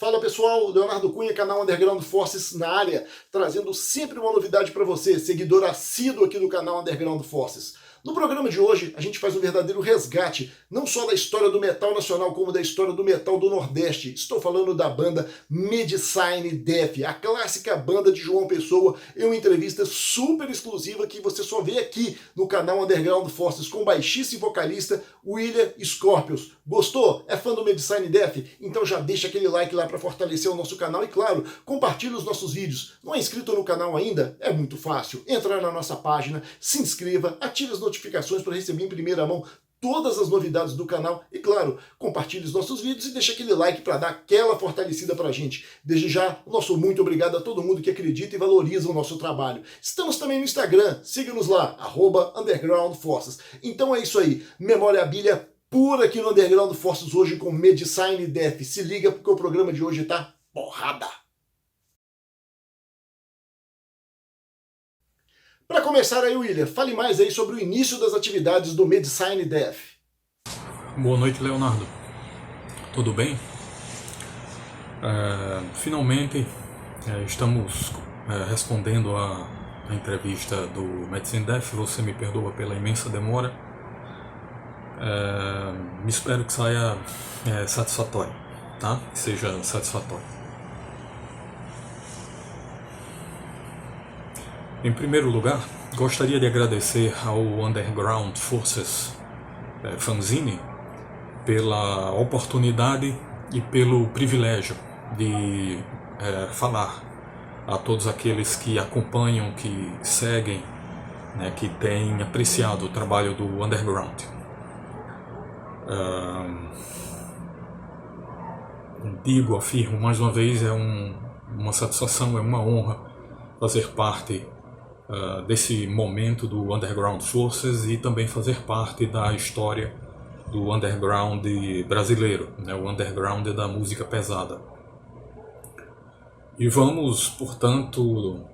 Fala pessoal, Leonardo Cunha, canal Underground Forces na área, trazendo sempre uma novidade para você, seguidor assíduo aqui do canal Underground Forces. No programa de hoje, a gente faz um verdadeiro resgate, não só da história do metal nacional, como da história do metal do Nordeste. Estou falando da banda Medicine Death, a clássica banda de João Pessoa, em uma entrevista super exclusiva que você só vê aqui no canal Underground Forces, com o baixista e vocalista William Scorpius. Gostou? É fã do Medicine Death? Então já deixa aquele like lá para fortalecer o nosso canal e, claro, compartilhe os nossos vídeos. Não é inscrito no canal ainda? É muito fácil. Entra na nossa página, se inscreva, ative as notificações para receber em primeira mão todas as novidades do canal e, claro, compartilhe os nossos vídeos e deixa aquele like para dar aquela fortalecida para a gente. Desde já, nosso muito obrigado a todo mundo que acredita e valoriza o nosso trabalho. Estamos também no Instagram, siga-nos lá, @undergroundforces. Então é isso aí, memorabilia pura aqui no Underground Forces hoje com Medicine Death. Se liga porque o programa de hoje tá porrada. Para começar aí, William, fale mais aí sobre o início das atividades do Medicine Death. Boa noite, Leonardo. Tudo bem? Finalmente estamos respondendo a entrevista do Medicine Death. Você me perdoa pela imensa demora. Me espero que saia satisfatório, tá? Que seja satisfatório. Em primeiro lugar, gostaria de agradecer ao Underground Forces Fanzine pela oportunidade e pelo privilégio de falar a todos aqueles que acompanham, que seguem, né, que têm apreciado o trabalho do Underground. Afirmo mais uma vez, é uma satisfação, é uma honra fazer parte desse momento do Underground Forces e também fazer parte da história do underground brasileiro, né, o underground da música pesada. E vamos, portanto,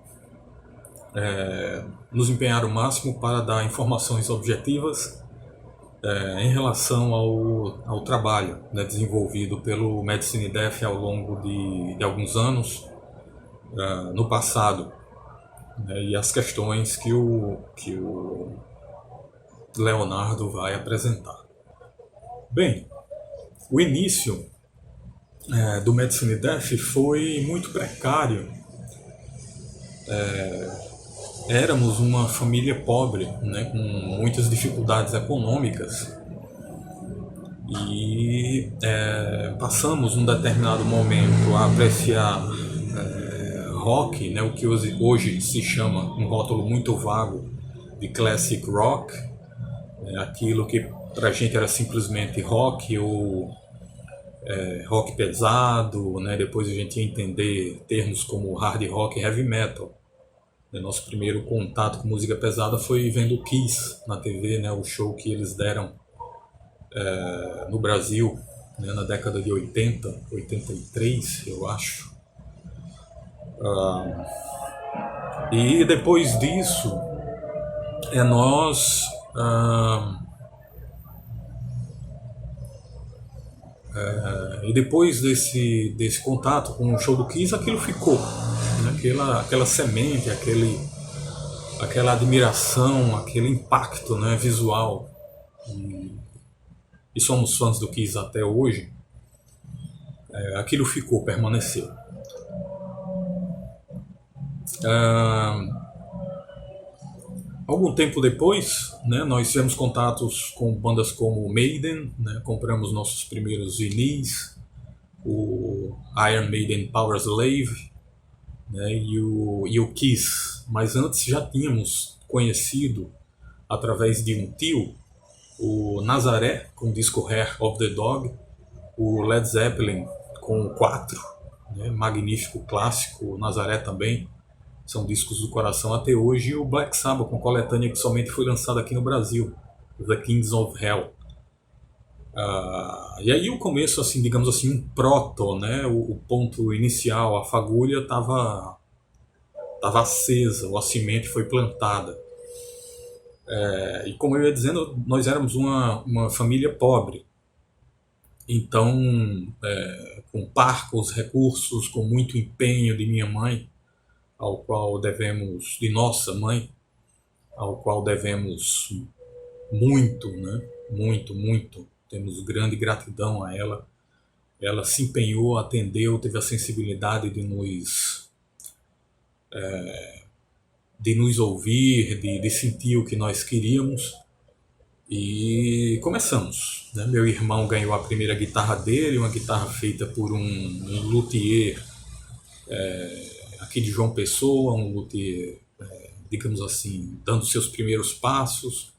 nos empenhar o máximo para dar informações objetivas em relação ao trabalho, né, desenvolvido pelo Medicine Death ao longo de alguns anos no passado, né, e as questões que o Leonardo vai apresentar. Bem, o início do Medicine Death foi muito precário. Éramos uma família pobre, né, com muitas dificuldades econômicas, e passamos num determinado momento a apreciar rock, né, o que hoje se chama, um rótulo muito vago, de classic rock, aquilo que pra gente era simplesmente rock ou rock pesado, né? Depois a gente ia entender termos como hard rock e heavy metal. Nosso primeiro contato com música pesada foi vendo o Kiss na TV, né? O show que eles deram no Brasil, né? Na década de 80, 83, eu acho. E depois disso, nós e depois desse contato com o show do Kiss, aquilo ficou, né? Aquela semente, aquela admiração, aquele impacto, né, visual, e somos fãs do Kiss até hoje. Aquilo ficou, permaneceu. Algum tempo depois, né, nós tivemos contatos com bandas como Maiden, né, compramos nossos primeiros vinis, o Iron Maiden Power Slave, né, e o Kiss. Mas antes já tínhamos conhecido, através de um tio, o Nazaré com o disco Hair of the Dog, o Led Zeppelin com o 4, né, magnífico clássico, o Nazaré também. São discos do coração até hoje, e o Black Sabbath com coletânea que somente foi lançada aqui no Brasil, The Kings of Hell. E aí o começo, assim, digamos assim, um proto, né, o ponto inicial, a fagulha estava acesa, a semente foi plantada. E como eu ia dizendo, nós éramos uma família pobre. Então, com parcos recursos, com muito empenho de minha mãe, ao qual devemos, de nossa mãe, ao qual devemos muito, né? Muito, muito. Temos grande gratidão a ela. Ela se empenhou, atendeu, teve a sensibilidade de nos ouvir, de sentir o que nós queríamos. E começamos. Né? Meu irmão ganhou a primeira guitarra dele, uma guitarra feita por um luthier aqui de João Pessoa, um luthier, digamos assim, dando seus primeiros passos.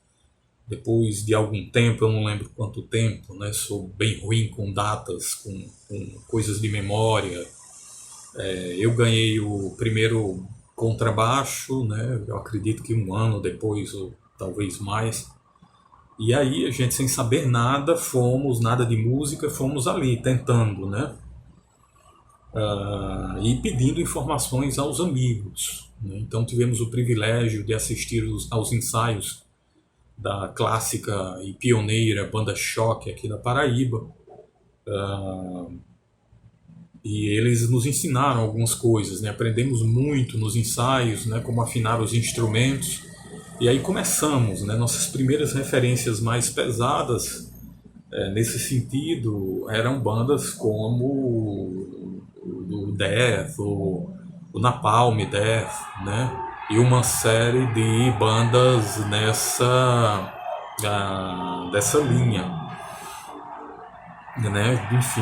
Depois de algum tempo, eu não lembro quanto tempo, né? Sou bem ruim com datas, com coisas de memória. Eu ganhei o primeiro contrabaixo, né? Eu acredito que um ano depois, ou talvez mais. E aí a gente, sem saber nada, nada de música, fomos ali tentando, né? E pedindo informações aos amigos. Né? Então tivemos o privilégio de assistir aos ensaios da clássica e pioneira banda Choque aqui da Paraíba. E eles nos ensinaram algumas coisas, né? Aprendemos muito nos ensaios, né? Como afinar os instrumentos. E aí começamos, né? Nossas primeiras referências mais pesadas nesse sentido eram bandas como o Death, o Napalm Death, né? E uma série de bandas dessa linha, né? Enfim,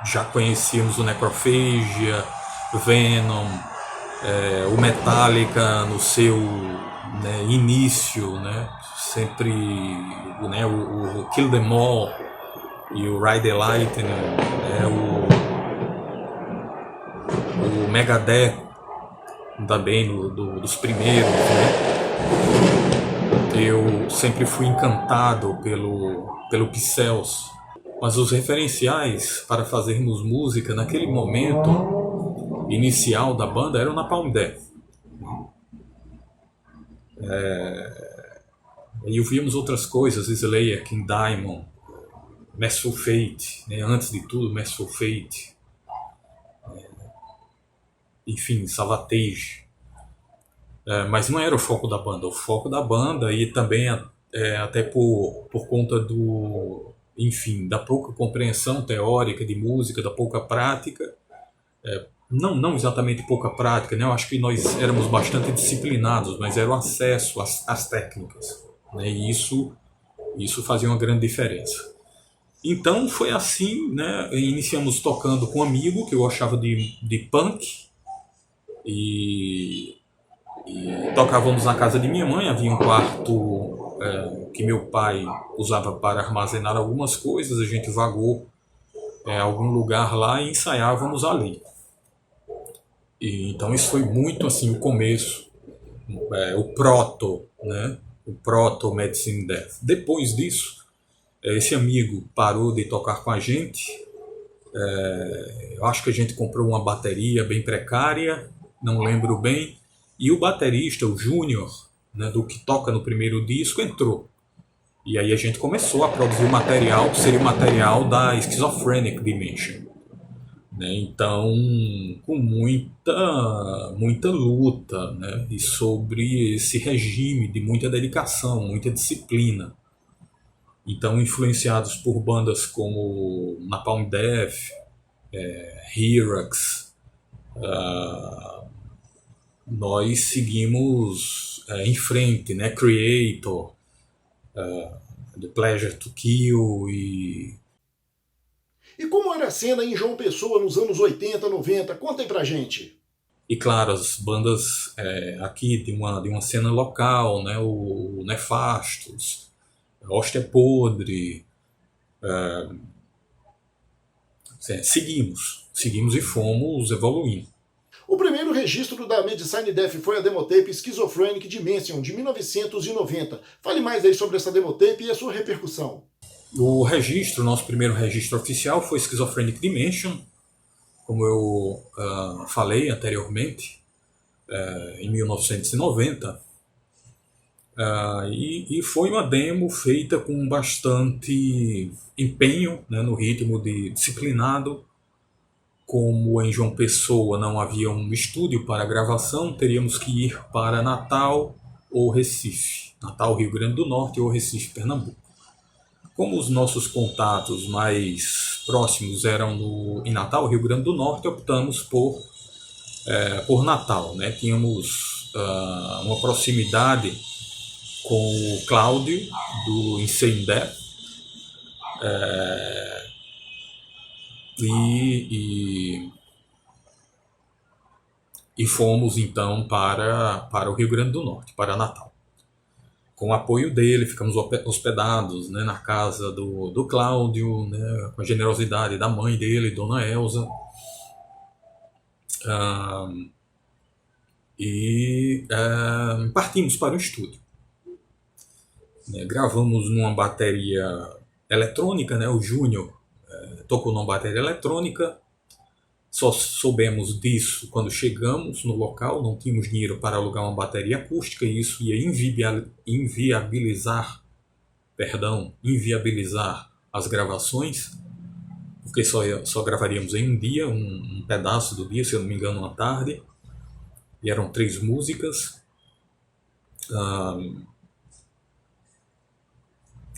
já conhecíamos o Necrophagia, Venom, o Metallica no seu, né, início, né? Sempre, né, o Kill Them All e o Ride the Lightning, o Megadeth também dos primeiros, né? Eu sempre fui encantado pelo Pixels, mas os referenciais para fazermos música naquele momento inicial da banda eram Napalm Death. E ouvíamos outras coisas, Slayer, King Diamond, Merciful Fate, né? Antes de tudo, Merciful Fate, enfim, Savatage. Mas não era o foco da banda. O foco da banda, e também até por conta enfim, da pouca compreensão teórica de música, da pouca prática, não exatamente pouca prática, né? Eu acho que nós éramos bastante disciplinados, mas era o acesso às técnicas, né? E isso fazia uma grande diferença. Então foi assim, né? Iniciamos tocando com um amigo que eu achava de punk, e tocávamos na casa de minha mãe. Havia um quarto que meu pai usava para armazenar algumas coisas. A gente vagou a algum lugar lá e ensaiávamos ali. E então isso foi muito assim o começo, o proto, né? O proto Medicine Death. Depois disso, esse amigo parou de tocar com a gente. Eu acho que a gente comprou uma bateria bem precária, não lembro bem. E o baterista, o Júnior, né, do que toca no primeiro disco, entrou. E aí a gente começou a produzir o material, que seria o material da Schizophrenic Dimension. Né? Então, com muita luta, né? E sobre esse regime de muita dedicação, muita disciplina. Então, influenciados por bandas como Napalm Death, Hirax, nós seguimos em frente, né? Creator, The Pleasure to Kill E como era a cena em João Pessoa nos anos 80, 90? Conta aí pra gente. E claro, as bandas aqui de uma cena local, né? O Nefastos, Hóstia Podre. Seguimos e fomos evoluindo. O primeiro registro da Medicine Death foi a demotape Schizophrenic Dimension, de 1990. Fale mais aí sobre essa demotape e a sua repercussão. O nosso primeiro registro oficial foi Schizophrenic Dimension, como eu falei anteriormente, em 1990. E foi uma demo feita com bastante empenho, né, no ritmo de disciplinado. Como em João Pessoa não havia um estúdio para gravação, teríamos que ir para Natal ou Recife. Natal, Rio Grande do Norte ou Recife, Pernambuco. Como os nossos contatos mais próximos eram em Natal, Rio Grande do Norte, optamos por Natal, né? Tínhamos uma proximidade com o Cláudio, do Insane Death, e fomos então para o Rio Grande do Norte, para Natal. Com o apoio dele, ficamos hospedados, né, na casa do Cláudio, né, com a generosidade da mãe dele, Dona Elza. Partimos para o estúdio. Gravamos numa bateria eletrônica, né, o Júnior tocou numa bateria eletrônica. Só soubemos disso quando chegamos no local, não tínhamos dinheiro para alugar uma bateria acústica e isso ia inviabilizar as gravações, porque só gravaríamos em um dia, um pedaço do dia, se eu não me engano, uma tarde, e eram 3 músicas.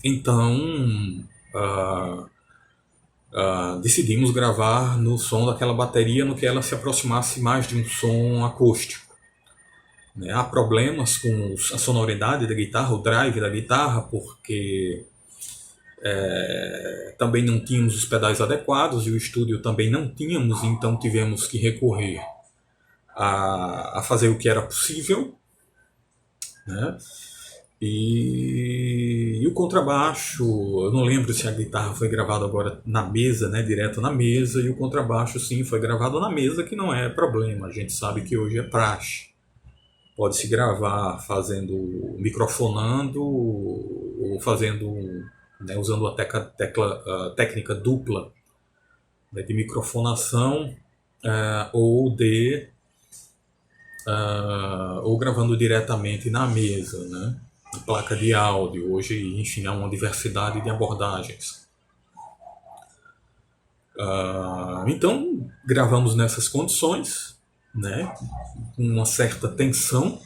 Então, decidimos gravar no som daquela bateria no que ela se aproximasse mais de um som acústico. Há problemas com a sonoridade da guitarra, o drive da guitarra, porque também não tínhamos os pedais adequados e o estúdio também não tínhamos, então tivemos que recorrer a fazer o que era possível, né? E o contrabaixo, eu não lembro se a guitarra foi gravada agora na mesa, né, direto na mesa, e o contrabaixo sim foi gravado na mesa, que não é problema, a gente sabe que hoje é praxe. Pode-se gravar fazendo microfonando ou fazendo, né, usando a técnica dupla, né, de microfonação ou gravando diretamente na mesa, né? Placa de áudio. Hoje, enfim, há uma diversidade de abordagens. Então, gravamos nessas condições, né? Com uma certa tensão,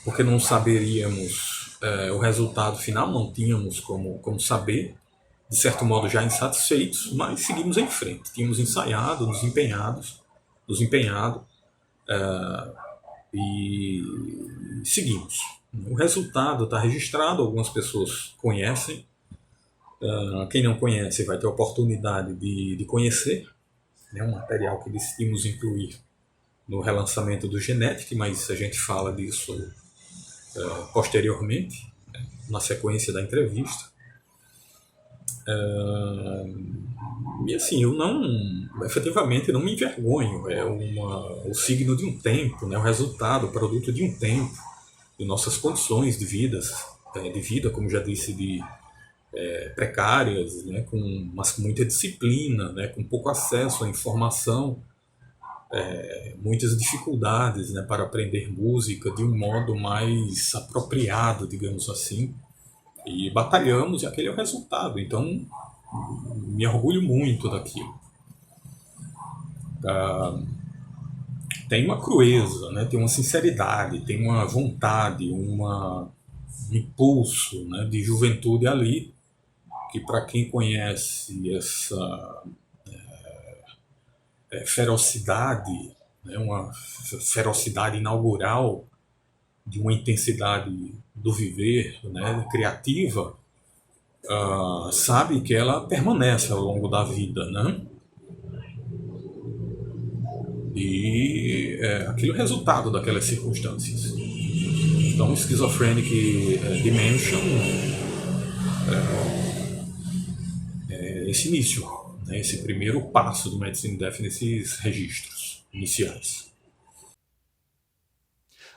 porque não saberíamos o resultado final, não tínhamos como saber, de certo modo já insatisfeitos, mas seguimos em frente. Tínhamos ensaiado, nos empenhado, e seguimos. O resultado está registrado, algumas pessoas conhecem. Quem não conhece vai ter a oportunidade de conhecer. É um material que decidimos incluir no relançamento do Genetic, mas a gente fala disso posteriormente, né, na sequência da entrevista. E assim, eu efetivamente não me envergonho, o signo de um tempo, né, o resultado, o produto de um tempo, de nossas condições de vida, como já disse, precárias, né, mas com muita disciplina, né, com pouco acesso à informação, muitas dificuldades, né, para aprender música de um modo mais apropriado, digamos assim, e batalhamos e aquele é o resultado. Então, me orgulho muito daquilo. Tem uma crueza, né? Tem uma sinceridade, tem uma vontade, um impulso, né, de juventude ali, que para quem conhece essa ferocidade, né, uma ferocidade inaugural de uma intensidade do viver, né, criativa, sabe que ela permanece ao longo da vida, né? E aquilo é resultado daquelas circunstâncias. Então, Schizophrenic Dimension é esse início, né, esse primeiro passo do Medicine Death nesses registros iniciais.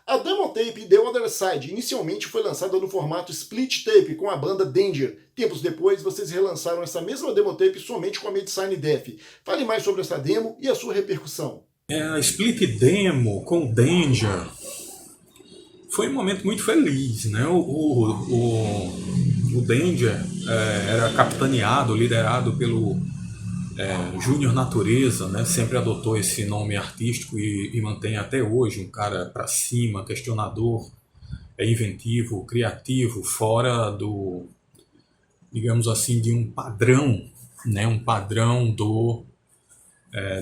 A demo tape The Other Side inicialmente foi lançada no formato split tape com a banda Danger. Tempos depois, vocês relançaram essa mesma demo tape somente com a Medicine Death. Fale mais sobre essa demo e a sua repercussão. A split demo com Danger Foi um momento muito feliz, né? O Danger era capitaneado, liderado pelo Júnior Natureza, né? Sempre adotou esse nome artístico e mantém até hoje, um cara para cima, questionador, inventivo, criativo, fora do, digamos assim, de um padrão, né? Um padrão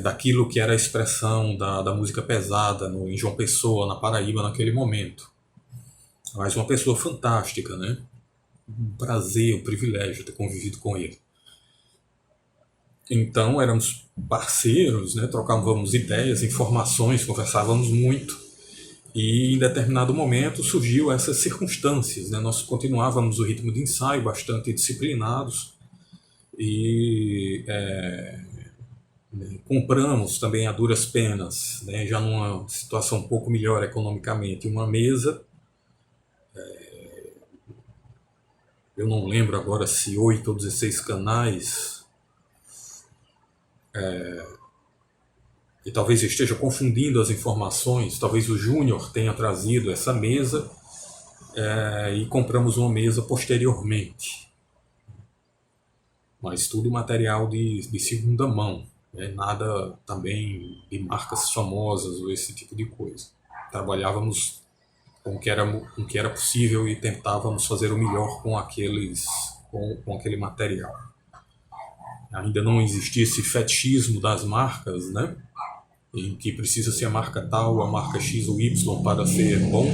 daquilo que era a expressão da música pesada em João Pessoa, na Paraíba, naquele momento. Mas uma pessoa fantástica, né? Um prazer, um privilégio ter convivido com ele. Então éramos parceiros, né? Trocávamos ideias, informações, conversávamos muito. E em determinado momento surgiu essas circunstâncias, né? Nós continuávamos o ritmo de ensaio bastante disciplinados e compramos também a duras penas, né? Já numa situação um pouco melhor economicamente, uma mesa. Eu não lembro agora se 8 ou 16 canais, e talvez eu esteja confundindo as informações, talvez o Júnior tenha trazido essa mesa, e compramos uma mesa posteriormente. Mas tudo material de segunda mão, né? Nada também de marcas famosas ou esse tipo de coisa. Trabalhávamos com o que era possível e tentávamos fazer o melhor com aquele material. Ainda não existia esse fetichismo das marcas, né? Em que precisa ser a marca tal, a marca X ou Y para ser bom.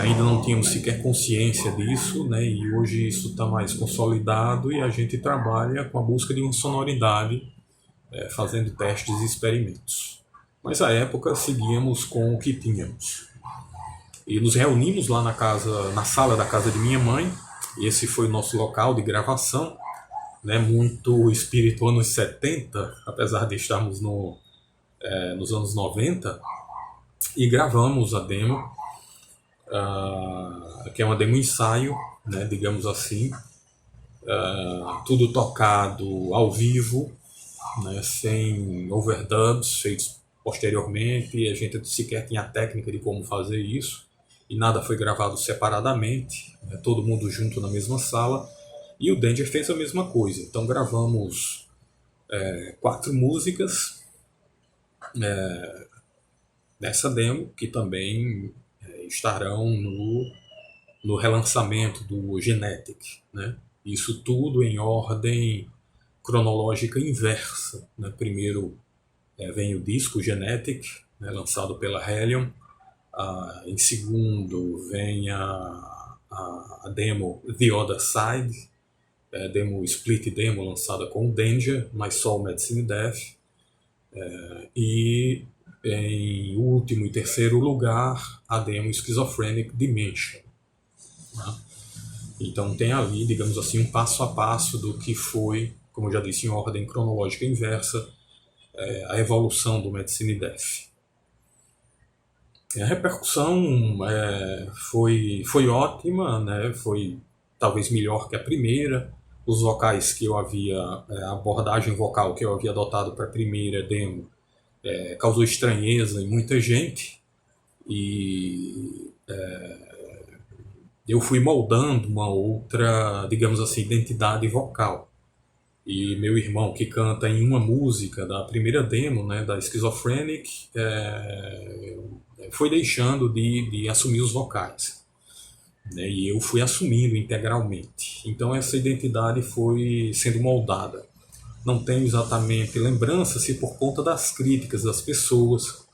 Ainda não tínhamos sequer consciência disso, né? E hoje isso está mais consolidado e a gente trabalha com a busca de uma sonoridade, fazendo testes e experimentos. Mas à época seguíamos com o que tínhamos. E nos reunimos lá na sala da casa de minha mãe. E esse foi o nosso local de gravação, né? Muito espírito anos 70, apesar de estarmos nos anos 90. E gravamos a demo, que é uma demo ensaio, né? Digamos assim. Tudo tocado ao vivo, né? Sem overdubs feitos posteriormente. A gente sequer tinha a técnica de como fazer isso. E nada foi gravado separadamente, né? Todo mundo junto na mesma sala. E o Danger fez a mesma coisa. Então gravamos 4 músicas nessa demo, que também estarão no relançamento do Genetic, né? Isso tudo em ordem cronológica inversa, né? Primeiro vem o disco Genetic, né? Lançado pela Helion. Em segundo vem a demo The Other Side, demo split demo lançada com o Danger, mas só o Medicine Death. E em último e terceiro lugar, a demo Schizophrenic Dimension, né? Então tem ali, digamos assim, um passo a passo do que foi, como eu já disse, em ordem cronológica inversa, a evolução do Medicine Death. A repercussão foi ótima, né? Foi talvez melhor que a primeira. Os vocais que eu havia, a abordagem vocal que eu havia adotado para a primeira demo causou estranheza em muita gente, e eu fui moldando uma outra, digamos assim, identidade vocal. E meu irmão, que canta em uma música da primeira demo, né, da Schizophrenic, foi deixando de assumir os vocais, né, e eu fui assumindo integralmente. Então essa identidade foi sendo moldada. Não tenho exatamente lembrança se por conta das críticas das pessoas,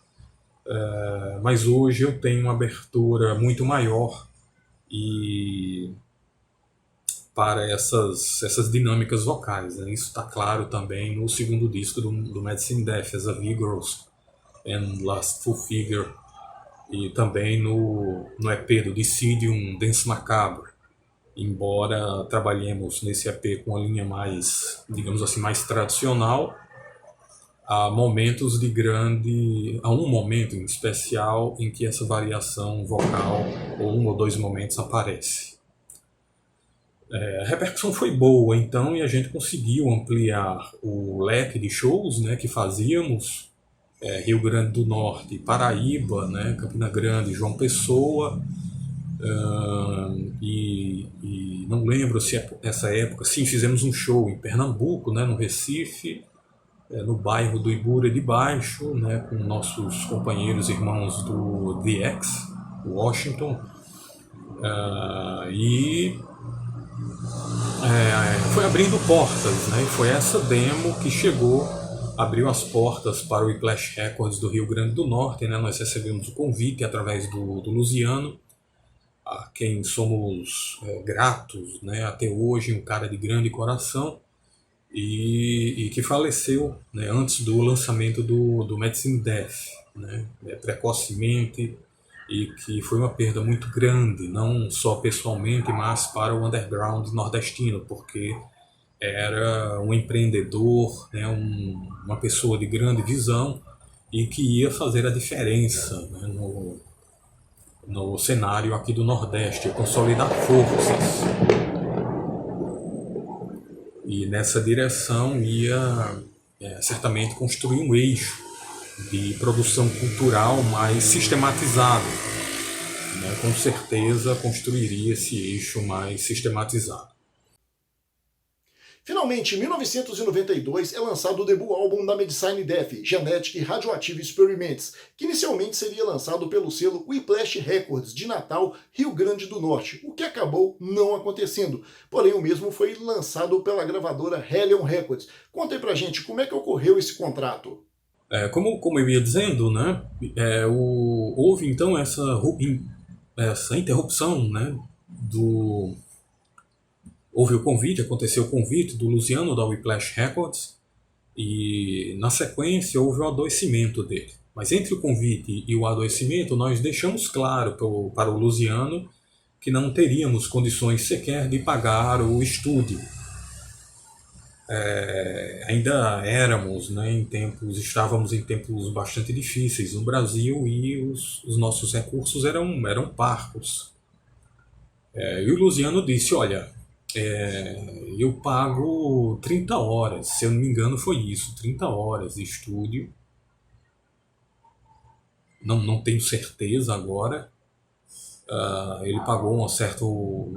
mas hoje eu tenho uma abertura muito maior para essas dinâmicas vocais, né? Isso está claro também no segundo disco do Medicine Death, As a Vigorous and Lustful Figure, e também no EP do Decidium, Dance Macabre. Embora trabalhemos nesse EP com a linha mais, digamos assim, mais tradicional, há um momento em especial em que essa variação vocal, ou 1 ou 2 momentos, aparece. A repercussão foi boa, então, e a gente conseguiu ampliar o leque de shows, né, que fazíamos, Rio Grande do Norte, Paraíba, né, Campina Grande, João Pessoa, e não lembro se essa época, sim, fizemos um show em Pernambuco, né, no Recife, no bairro do Ibura de Baixo, né, com nossos companheiros irmãos do The X, Washington, e foi abrindo portas, né, e foi essa demo que abriu as portas para o Whiplash Records do Rio Grande do Norte, né, nós recebemos o convite através do Luciano, a quem somos gratos, né, até hoje, um cara de grande coração, e que faleceu, né, antes do lançamento do Medicine Death, né, precocemente, e que foi uma perda muito grande, não só pessoalmente, mas para o underground nordestino, porque era um empreendedor, né, uma pessoa de grande visão e que ia fazer a diferença, né, no cenário aqui do Nordeste, consolidar forças. E nessa direção ia certamente construir um eixo de produção cultural mais sistematizado, né? Com certeza construiria esse eixo mais sistematizado. Finalmente, em 1992, é lançado o debut álbum da Medicine Death, Genetic Radioactive Experiments, que inicialmente seria lançado pelo selo Whiplash Records de Natal, Rio Grande do Norte, o que acabou não acontecendo. Porém, o mesmo foi lançado pela gravadora Hellion Records. Conta aí pra gente como é que ocorreu esse contrato. Como eu ia dizendo, né, houve então essa interrupção, né, houve aconteceu o convite do Luciano da Whiplash Records e na sequência houve o adoecimento dele. Mas entre o convite e o adoecimento nós deixamos claro para o Luciano que não teríamos condições sequer de pagar o estúdio. Ainda estávamos em tempos bastante difíceis no Brasil e os nossos recursos eram parcos. E o Luciano disse, olha, eu pago 30 horas, se eu não me engano foi isso, 30 horas de estúdio, não tenho certeza agora. Ele pagou um certo,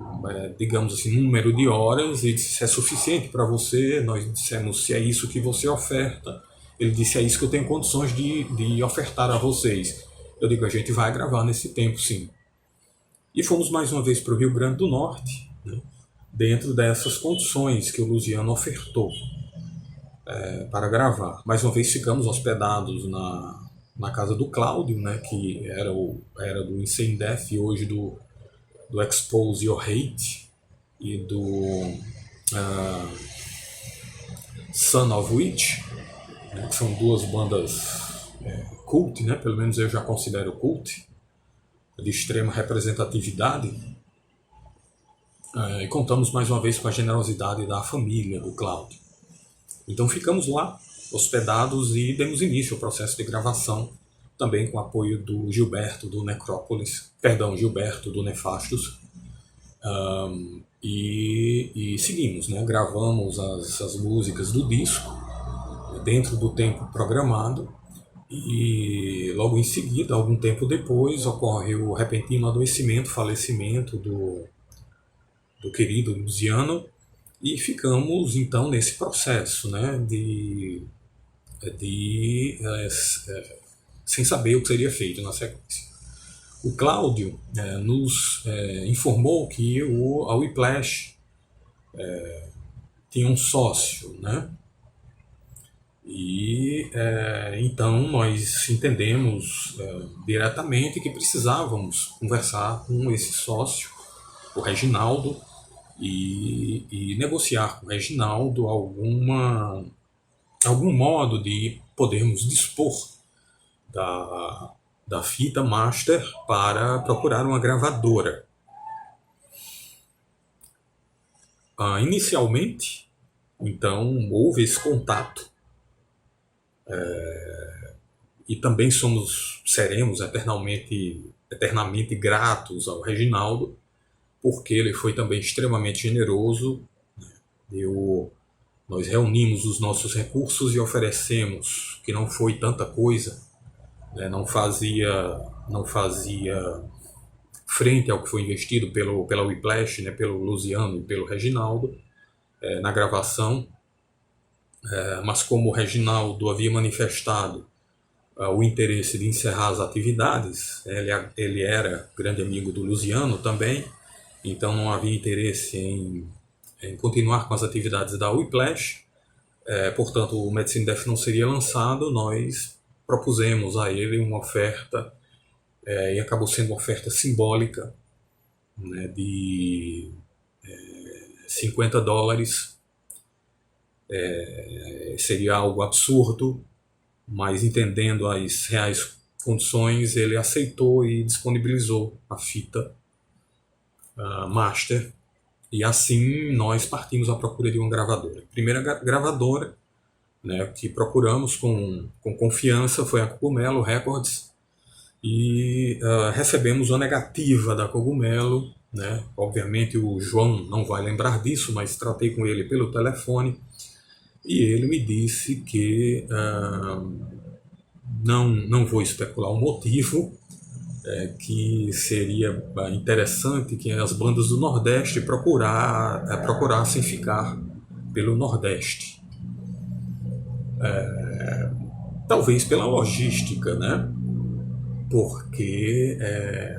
digamos assim, número de horas e disse, se é suficiente para você, nós dissemos, se é isso que você oferta, ele disse, é isso que eu tenho condições de ofertar a vocês. Eu digo, a gente vai gravar nesse tempo, sim. E fomos mais uma vez para o Rio Grande do Norte, né, dentro dessas condições que o Luciano ofertou para gravar. Mais uma vez ficamos hospedados na casa do Cláudio, né, que era do Insane Death e hoje do Expose Your Hate e do Son of Witch, né, que são duas bandas cult, né, pelo menos eu já considero cult, de extrema representatividade. E contamos mais uma vez com a generosidade da família do Cláudio. Então ficamos lá, hospedados, e demos início ao processo de gravação, também com o apoio do Gilberto do Gilberto do Nefastos. E seguimos, né? Gravamos as músicas do disco dentro do tempo programado, e logo em seguida, algum tempo depois, ocorre o repentino falecimento do querido Luciano, e ficamos então nesse processo, né, sem saber o que seria feito na sequência. O Cláudio nos informou que a Whiplash tinha um sócio, né? E então nós entendemos diretamente que precisávamos conversar com esse sócio, o Reginaldo, e negociar com o Reginaldo algum modo de podermos dispor da fita master para procurar uma gravadora. Inicialmente, então, houve esse contato, e também seremos eternamente gratos ao Reginaldo, porque ele foi também extremamente generoso, né? Deu Nós reunimos os nossos recursos e oferecemos, que não foi tanta coisa, né? Não fazia frente ao que foi investido pela Whiplash, né? Pelo Luciano e pelo Reginaldo, na gravação. Mas como o Reginaldo havia manifestado o interesse de encerrar as atividades, ele era grande amigo do Luciano também, então não havia interesse em continuar com as atividades da Whiplash. Portanto, o Medicine Death não seria lançado. Nós propusemos a ele uma oferta, e acabou sendo uma oferta simbólica, né, de $50. Seria algo absurdo, mas entendendo as reais condições, ele aceitou e disponibilizou a fita master. E assim nós partimos à procura de uma gravadora. A primeira gravadora, né, que procuramos com confiança foi a Cogumelo Records, e recebemos uma negativa da Cogumelo, né? Obviamente o João não vai lembrar disso, mas tratei com ele pelo telefone e ele me disse que não vou especular o motivo, que seria interessante que as bandas do Nordeste procurassem ficar pelo Nordeste. Talvez pela logística, né? Porque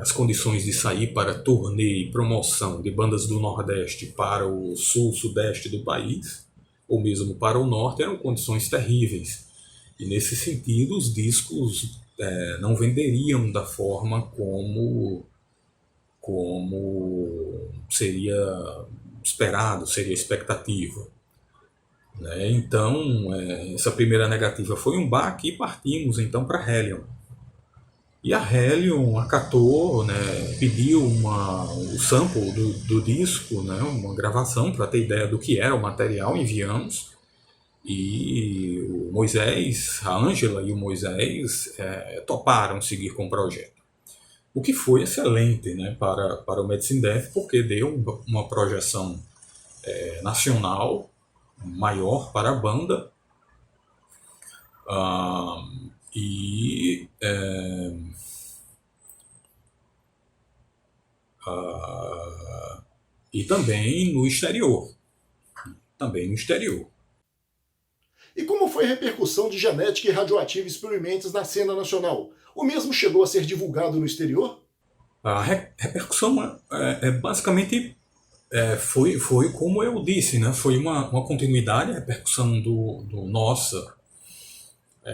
as condições de sair para turnê e promoção de bandas do Nordeste para o sul, sudeste do país, ou mesmo para o norte, eram condições terríveis. E nesse sentido, os discos não venderiam da forma como seria esperado, seria expectativa, né? Então, essa primeira negativa foi um baque e partimos então para a Hellion. E a Hellion acatou, né, pediu o sample do disco, né, uma gravação para ter ideia do que era o material, enviamos. E o Moisés, a Ângela e o Moisés toparam seguir com o projeto. O que foi excelente, né, para o Medicine Death, porque deu uma projeção nacional maior para a banda. E também no exterior. E como foi a repercussão de Genética e Radioative Experiments na cena nacional? O mesmo chegou a ser divulgado no exterior? A repercussão basicamente foi como eu disse, né? Foi uma continuidade. A repercussão do Nossa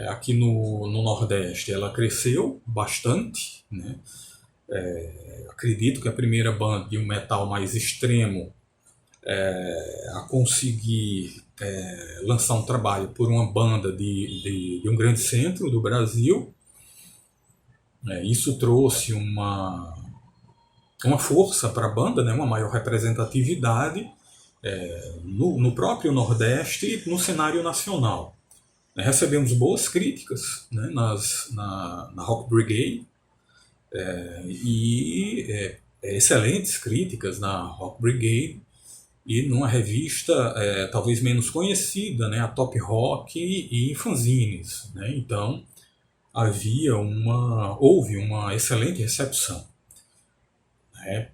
aqui no Nordeste, ela cresceu bastante, né? Acredito que a primeira banda de um metal mais extremo a conseguir lançar um trabalho por uma banda de um grande centro do Brasil. Isso trouxe uma força para a banda, né? Uma maior representatividade no próprio Nordeste e no cenário nacional. Recebemos boas críticas, né, na Rock Brigade, e excelentes críticas na Rock Brigade, e numa revista talvez menos conhecida, né, a Top Rock, e em fanzines, né? Então houve uma excelente recepção, né,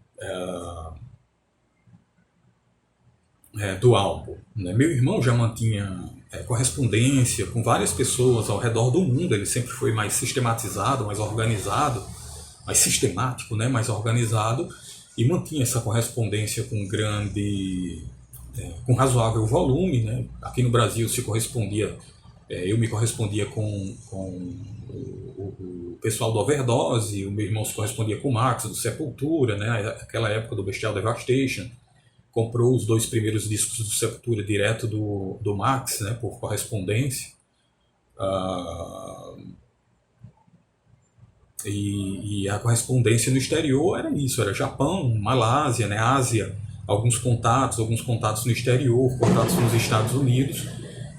do álbum, né? Meu irmão já mantinha correspondência com várias pessoas ao redor do mundo. Ele sempre foi mais sistematizado, mais organizado, mais sistemático, né? Mais organizado, e mantinha essa correspondência com razoável volume, né? Aqui no Brasil se correspondia, eu me correspondia com o pessoal do Overdose, o meu irmão se correspondia com o Max do Sepultura, né? Aquela época do Bestial Devastation. Comprou os 2 primeiros discos do Sepultura direto do Max, né, por correspondência. E a correspondência no exterior era isso, era Japão, Malásia, né, Ásia, alguns contatos no exterior, contatos nos Estados Unidos,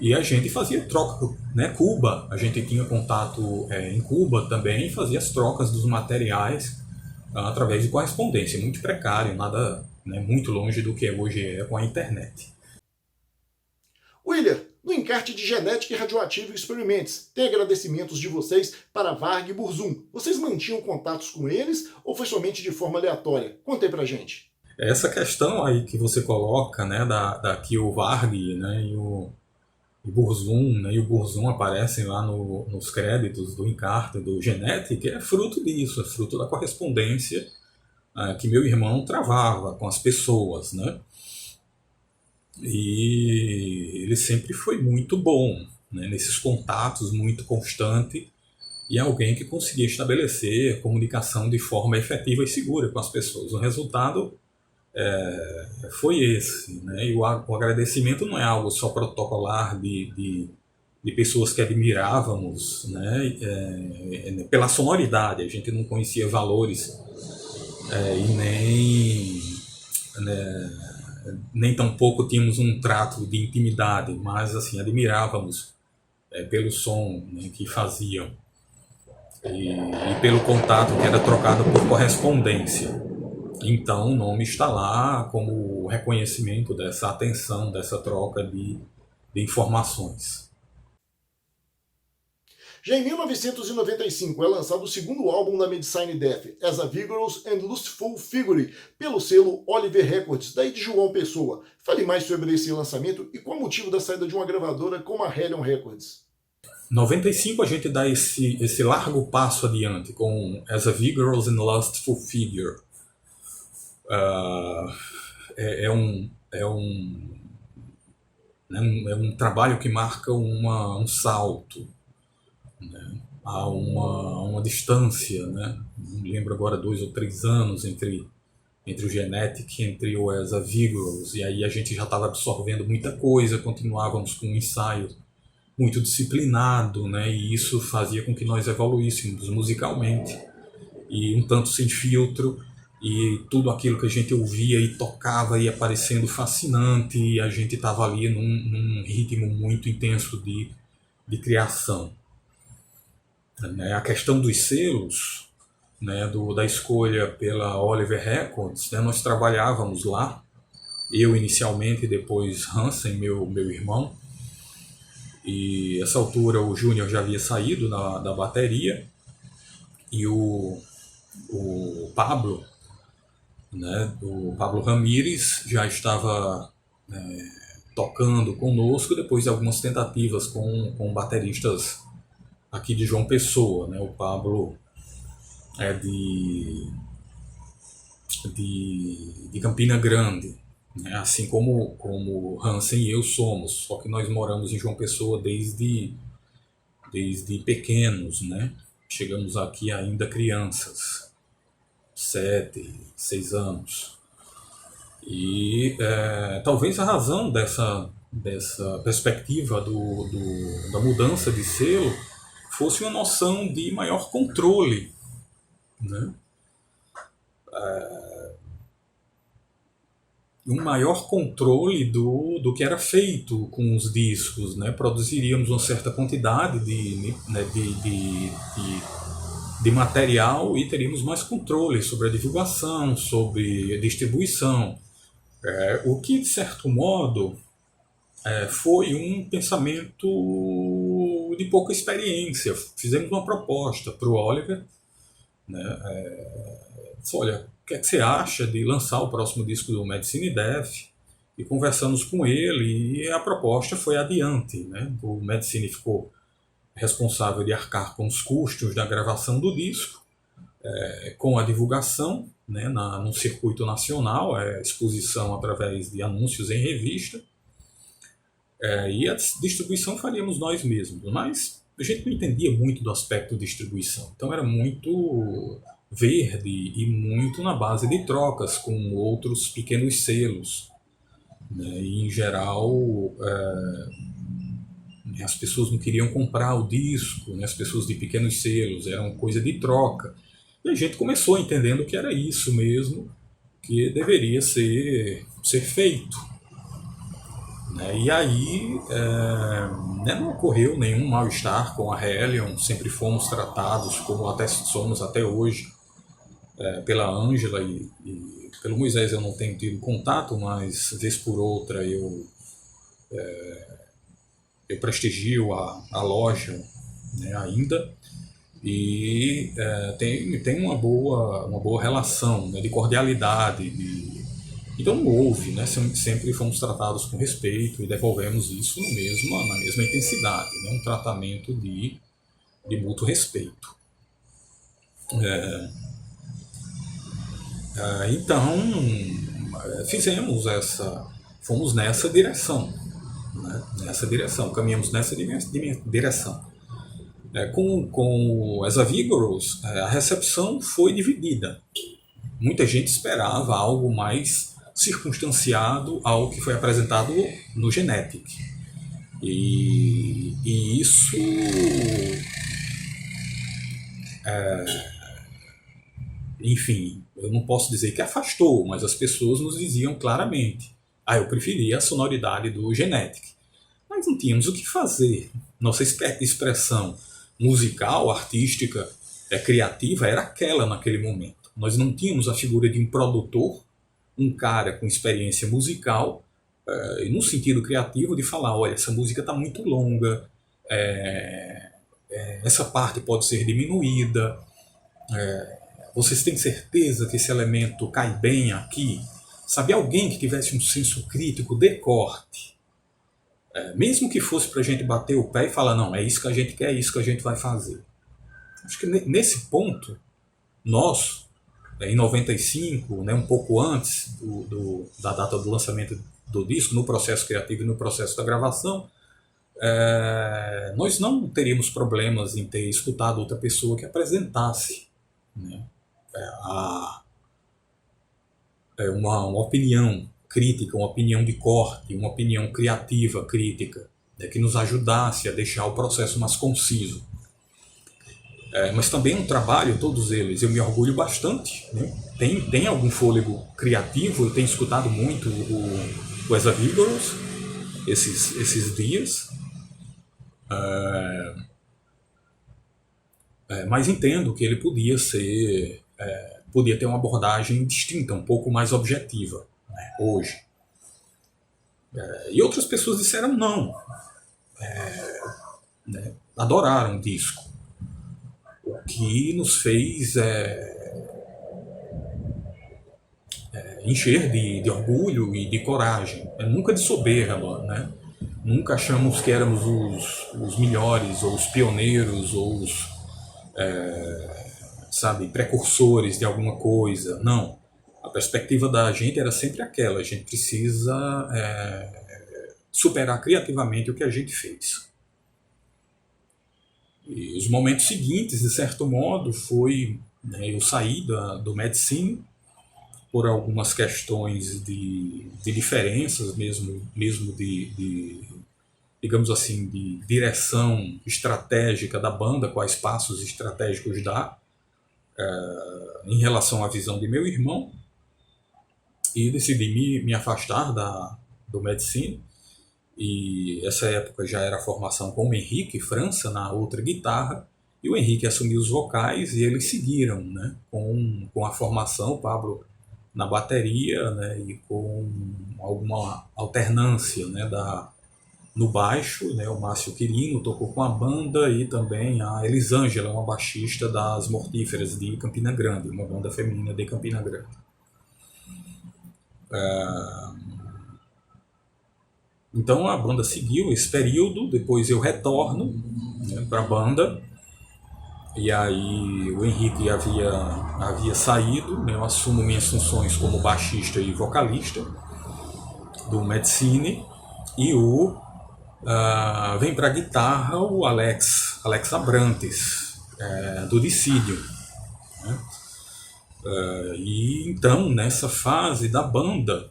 e a gente fazia troca, né, Cuba, a gente tinha contato em Cuba também, e fazia as trocas dos materiais através de correspondência, muito precário, nada, né, muito longe do que hoje é com a internet. William, no encarte de Genética e Radioativo Experimentos, tem agradecimentos de vocês para Varg e Burzum. Vocês mantinham contatos com eles ou foi somente de forma aleatória? Conta aí pra gente. Essa questão aí que você coloca, né, que o Varg, né, e o Burzum, né, e o Burzum aparecem lá nos créditos do encarte do Genética, é fruto disso, é fruto da correspondência que meu irmão travava com as pessoas, né? E ele sempre foi muito bom, né, nesses contatos, muito constante, e alguém que conseguia estabelecer comunicação de forma efetiva e segura com as pessoas. O resultado foi esse, né? E o agradecimento não é algo só protocolar de pessoas que admirávamos, né? Pela sonoridade, a gente não conhecia valores e nem tampouco tínhamos um trato de intimidade, mas assim admirávamos pelo som, né, que faziam e pelo contato que era trocado por correspondência. Então o nome está lá como reconhecimento dessa atenção, dessa troca de informações. Já em 1995 é lançado o segundo álbum da Medicine Death, As a Vigorous and Lustful Figure, pelo selo Oliver Records, daí de João Pessoa. Fale mais sobre esse lançamento e qual o motivo da saída de uma gravadora como a Hellion Records. Em 95 a gente dá esse largo passo adiante com As a Vigorous and Lustful Figure. É um trabalho que marca um salto, né, a uma distância, né? Não lembro agora 2 ou 3 anos entre o Genetic e entre o As a Vigorous, e aí a gente já estava absorvendo muita coisa, continuávamos com um ensaio muito disciplinado, né? E isso fazia com que nós evoluíssemos musicalmente e um tanto sem filtro, e tudo aquilo que a gente ouvia e tocava ia parecendo fascinante, e a gente estava ali num ritmo muito intenso de criação. A questão dos selos, né, da escolha pela Oliver Records, né, nós trabalhávamos lá, eu inicialmente e depois Hansen, meu irmão, e essa altura o Júnior já havia saído da bateria, e o Pablo, né, o Pablo Ramírez já estava tocando conosco depois de algumas tentativas com bateristas aqui de João Pessoa, né? O Pablo é de Campina Grande, né? Assim como Hansen e eu somos, só que nós moramos em João Pessoa desde pequenos, né? Chegamos aqui ainda crianças, 7, 6 anos. E talvez a razão dessa perspectiva da mudança de selo fosse uma noção de maior controle, né? Um maior controle do que era feito com os discos, né? Produziríamos uma certa quantidade de material e teríamos mais controle sobre a divulgação, sobre a distribuição, o que de certo modo foi um pensamento de pouca experiência. Fizemos uma proposta para o Oliver, né? Disse, olha, o que é que você acha de lançar o próximo disco do Medicine Death? E conversamos com ele e a proposta foi adiante, né? O Medicine ficou responsável de arcar com os custos da gravação do disco, com a divulgação, né, num circuito nacional, exposição através de anúncios em revista, e a distribuição faríamos nós mesmos, mas a gente não entendia muito do aspecto de distribuição, então era muito verde e muito na base de trocas com outros pequenos selos, né, e em geral as pessoas não queriam comprar o disco, né, as pessoas de pequenos selos, era uma coisa de troca, e a gente começou entendendo que era isso mesmo que deveria ser feito. E aí não ocorreu nenhum mal-estar com a Hellion, sempre fomos tratados como somos até hoje pela Ângela e pelo Moisés. Eu não tenho tido contato, mas vez por outra eu eu prestigio a loja, né, ainda, e tem uma boa relação, né, de cordialidade. Então houve, né, sempre fomos tratados com respeito e devolvemos isso na mesma intensidade, né, um tratamento de mútuo respeito. Então, fomos nessa direção, né? Caminhamos nessa direção. Com As A Vigorous, a recepção foi dividida. Muita gente esperava algo mais circunstanciado ao que foi apresentado no Genetic. E isso enfim, eu não posso dizer que afastou, mas as pessoas nos diziam claramente: eu preferia a sonoridade do Genetic. Mas não tínhamos o que fazer. Nossa expressão musical, artística, criativa era aquela naquele momento. Nós não tínhamos a figura de um produtor, um cara com experiência musical, no sentido criativo, de falar: olha, essa música está muito longa, essa parte pode ser diminuída, vocês têm certeza que esse elemento cai bem aqui? Sabe, alguém que tivesse um senso crítico de corte, mesmo que fosse para a gente bater o pé e falar: não, é isso que a gente quer, é isso que a gente vai fazer. Acho que nesse ponto, nós, em 95, né, um pouco antes da data do lançamento do disco, no processo criativo e no processo da gravação, nós não teríamos problemas em ter escutado outra pessoa que apresentasse, né, uma opinião crítica, uma opinião de corte, uma opinião criativa, crítica, né, que nos ajudasse a deixar o processo mais conciso. Mas também um trabalho, todos eles, eu me orgulho bastante, né? Tem algum fôlego criativo, eu tenho escutado muito o As A Vigorous esses dias, mas entendo que ele podia ter uma abordagem distinta, um pouco mais objetiva, né, hoje. E outras pessoas disseram não, né, adoraram o disco, o que nos fez encher de orgulho e de coragem, nunca de soberba, né? Nunca achamos que éramos os melhores, ou os pioneiros, ou os precursores de alguma coisa. Não. A perspectiva da gente era sempre aquela: a gente precisa superar criativamente o que a gente fez. E os momentos seguintes, de certo modo, foi, né, eu saí do Medicine por algumas questões de diferenças mesmo de digamos assim, de direção estratégica da banda, quais passos estratégicos dar, em relação à visão de meu irmão, e decidi me afastar do Medicine. E essa época já era a formação com o Henrique França na outra guitarra, e o Henrique assumiu os vocais e eles seguiram, né, com a formação, o Pablo na bateria, né, e com alguma alternância, né, no baixo, né, o Márcio Quirino tocou com a banda, e também a Elisângela, uma baixista das Mortíferas de Campina Grande, uma banda feminina de Campina Grande. Então a banda seguiu esse período, depois eu retorno, né, para a banda, e aí o Henrique havia saído, né, eu assumo minhas funções como baixista e vocalista do Medicine, e vem para a guitarra o Alex Abrantes, do Dissídio, né? E então, nessa fase da banda,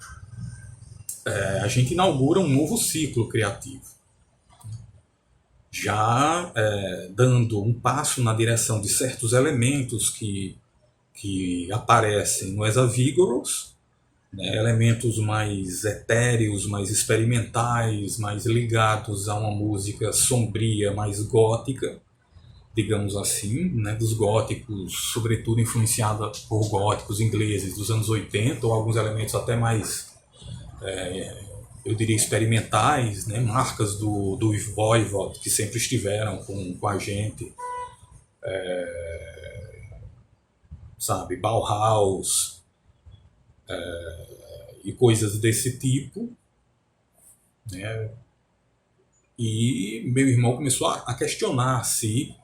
a gente inaugura um novo ciclo criativo, já dando um passo na direção de certos elementos que aparecem no As A Vigorous, né, elementos mais etéreos, mais experimentais, mais ligados a uma música sombria, mais gótica, digamos assim, né, dos góticos, sobretudo influenciada por góticos ingleses dos anos 80, ou alguns elementos até mais eu diria, experimentais, né? Marcas do Voivod, que sempre estiveram com a gente, sabe? Bauhaus e coisas desse tipo, né? E meu irmão começou a questionar se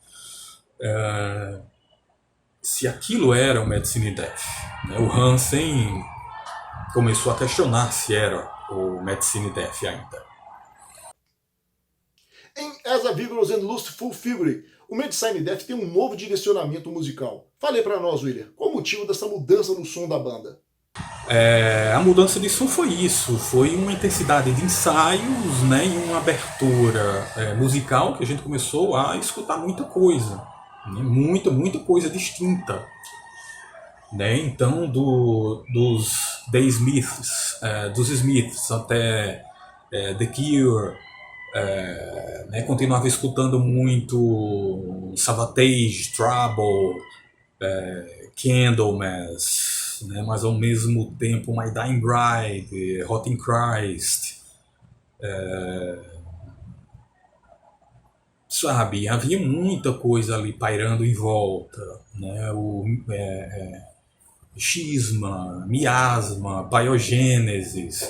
aquilo era o Medicine Death, né? O Hansen começou a questionar se era o Medicine Death ainda. Em As a Vigorous and Lustful Figure, o Medicine Death tem um novo direcionamento musical. Fale para nós, William, qual o motivo dessa mudança no som da banda? A mudança de som foi isso, foi uma intensidade de ensaios, né, e uma abertura musical que a gente começou a escutar muita coisa, né, muita coisa distinta. Né? Então, dos The Smiths, dos Smiths até The Cure, né? Continuava escutando muito Savatage, Trouble, Candlemass, né? Mas ao mesmo tempo My Dying Bride, Rotting Christ, sabe, havia muita coisa ali pairando em volta, né? Xisma, miasma, biogênesis.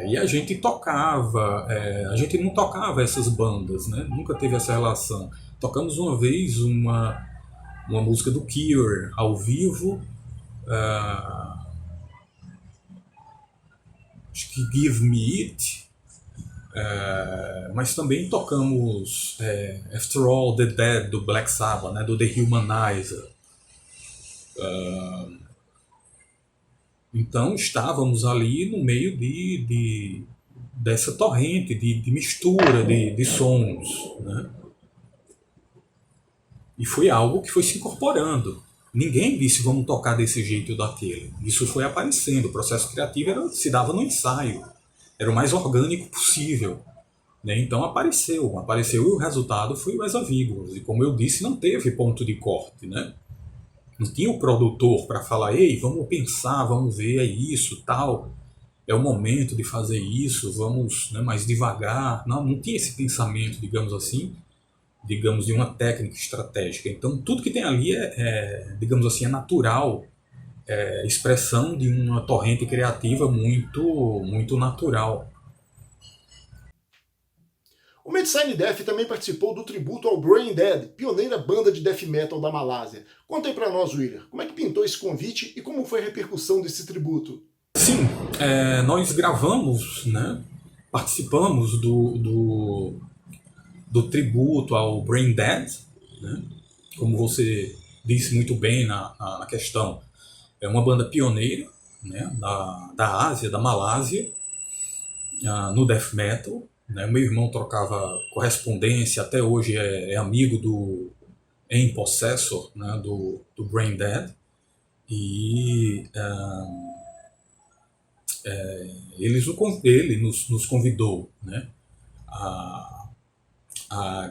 E a gente tocava, a gente não tocava essas bandas, né? Nunca teve essa relação. Tocamos uma vez uma música do Cure ao vivo, acho que Give Me It, mas também tocamos After All the Dead do Black Sabbath, né? Do The Humanizer. Então estávamos ali no meio dessa torrente de mistura de sons, né? E foi algo que foi se incorporando. Ninguém disse vamos tocar desse jeito ou daquele. Isso foi aparecendo. O processo criativo se dava no ensaio. Era o mais orgânico possível. Né? Então apareceu e o resultado foi o As a Vigorous. E como eu disse, não teve ponto de corte, né? Não tinha o produtor para falar, ei, vamos pensar, vamos ver, é isso, tal, é o momento de fazer isso, vamos, né, mais devagar. Não tinha esse pensamento, digamos assim, de uma técnica estratégica. Então tudo que tem ali digamos assim, é natural, expressão de uma torrente criativa muito natural. O Medicine Death também participou do tributo ao Brain Dead, pioneira banda de death metal da Malásia. Conta aí pra nós, William, como é que pintou esse convite e como foi a repercussão desse tributo? Sim, nós gravamos, né, participamos do tributo ao Brain Dead, né, como você disse muito bem na questão. É uma banda pioneira, né, da Ásia, da Malásia, no death metal. Né? Meu irmão trocava correspondência, até hoje é amigo do Possessor, né? do Brain Dead. E ele nos convidou, né? a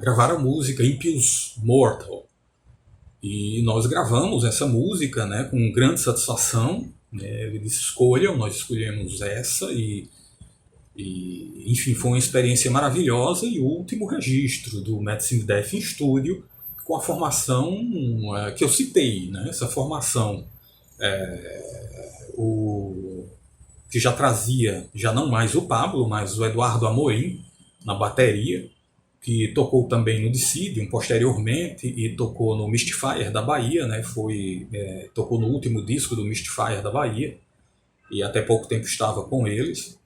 gravar a música Impious Mortal. E nós gravamos essa música, né, com grande satisfação. Né? Eles escolham, nós escolhemos essa enfim, foi uma experiência maravilhosa e o último registro do Medicine Death em estúdio com a formação que eu citei, né? Essa formação que já trazia, já não mais o Pablo, mas o Eduardo Amorim na bateria, que tocou também no Decidium posteriormente e tocou no Mystifier da Bahia, né? Tocou no último disco do Mystifier da Bahia e até pouco tempo estava com eles.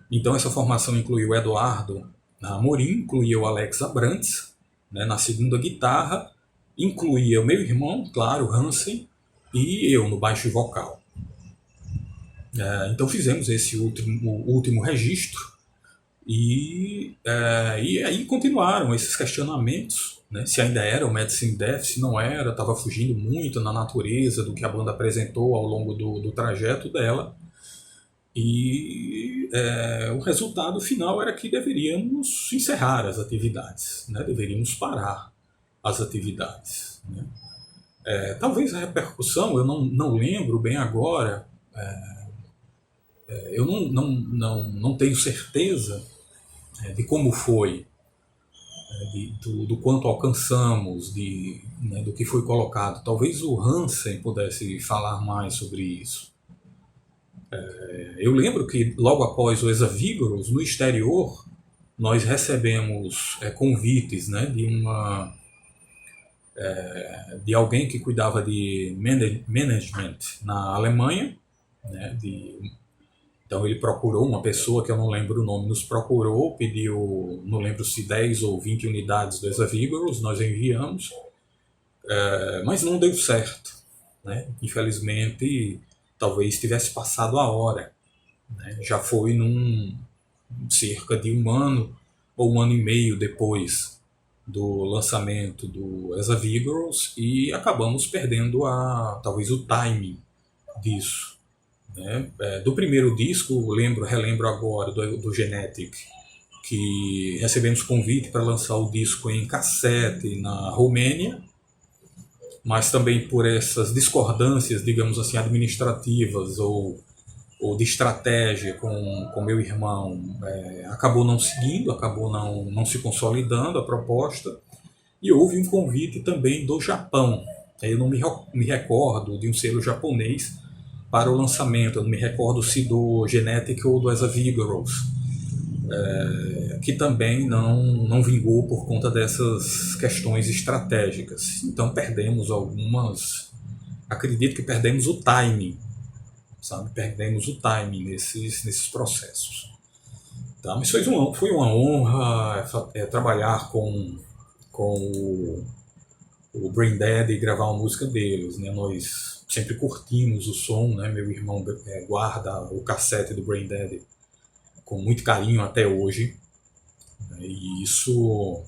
Então essa formação incluiu o Eduardo Amorim, incluía o Alex Abrantes, né, na segunda guitarra, incluía o meu irmão, claro, Hansen, e eu no baixo vocal. Então fizemos esse último registro e aí continuaram esses questionamentos, né, se ainda era o Medicine Death, se não era, estava fugindo muito na natureza do que a banda apresentou ao longo do trajeto dela. E o resultado final era que deveríamos encerrar as atividades, né? Deveríamos parar. as atividades, né? Talvez a repercussão, eu não lembro bem agora, eu não tenho certeza de como foi, do quanto alcançamos, né, do que foi colocado. Talvez o Hansen pudesse falar mais sobre isso. Eu lembro que logo após o Exavigoros, no exterior, nós recebemos convites, né, de alguém que cuidava de management na Alemanha, né, então ele procurou uma pessoa que eu não lembro o nome, nos procurou, pediu, não lembro se 10 ou 20 unidades do Exavigoros, nós enviamos, mas não deu certo, né? Infelizmente, talvez tivesse passado a hora, né? Já foi cerca de um ano ou um ano e meio depois do lançamento do Exavigoros e acabamos perdendo talvez o timing disso, né? Do primeiro disco, relembro agora do Genetic, que recebemos convite para lançar o disco em cassete na Romênia, mas também por essas discordâncias, digamos assim, administrativas ou de estratégia com meu irmão, acabou não seguindo, acabou não se consolidando a proposta, e houve um convite também do Japão. Eu não me recordo de um selo japonês para o lançamento, eu não me recordo se do Genetic ou do Exavigoros, que também não vingou por conta dessas questões estratégicas. Então perdemos acredito que perdemos o timing, sabe? Perdemos o timing nesses processos. Tá? Mas foi uma honra trabalhar com o Brain Dead e gravar uma música deles, né? Nós sempre curtimos o som, né? Meu irmão guarda o cassete do Brain Dead com muito carinho até hoje, né? E isso,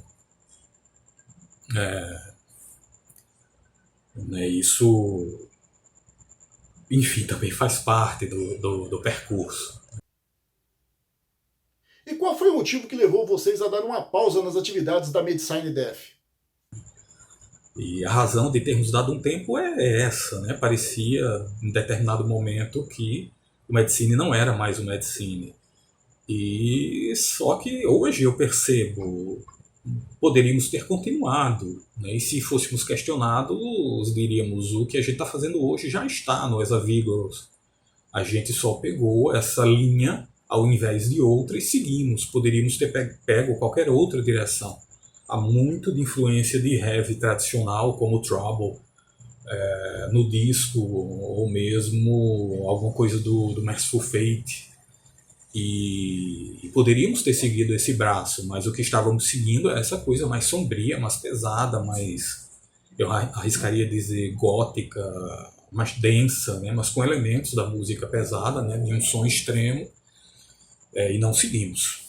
enfim, também faz parte do percurso. E qual foi o motivo que levou vocês a dar uma pausa nas atividades da Medicine Death? E a razão de termos dado um tempo é essa, né? Parecia, em determinado momento, que o Medicine não era mais o Medicine. E só que hoje eu percebo, poderíamos ter continuado, né? E se fôssemos questionados, diríamos, o que a gente está fazendo hoje já está no Exavigoros. A gente só pegou essa linha ao invés de outra e seguimos. Poderíamos ter pego qualquer outra direção. Há muito de influência de heavy tradicional, como Trouble, no disco, ou mesmo alguma coisa do Merciful Fate. E poderíamos ter seguido esse braço, mas o que estávamos seguindo é essa coisa mais sombria, mais pesada, mais, eu arriscaria dizer, gótica, mais densa, né? Mas com elementos da música pesada, né? De um som extremo, e não seguimos.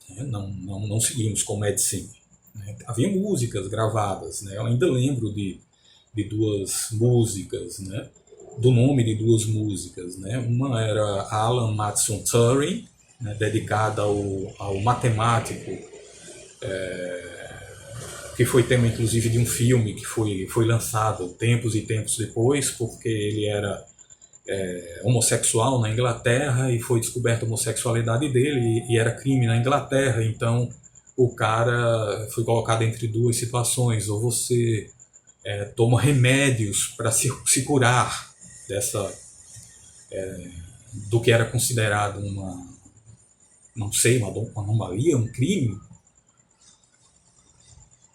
Não seguimos com Medicine. Né? Havia músicas gravadas, né? Eu ainda lembro de duas músicas, né? Do nome de duas músicas, né? Uma era Alan Matson Turing, né? Dedicada ao matemático, que foi tema inclusive de um filme que foi lançado tempos e tempos depois, porque ele era homossexual na Inglaterra e foi descoberta a homossexualidade dele e era crime na Inglaterra, então o cara foi colocado entre duas situações: ou você toma remédios para se curar do que era considerado uma anomalia, um crime,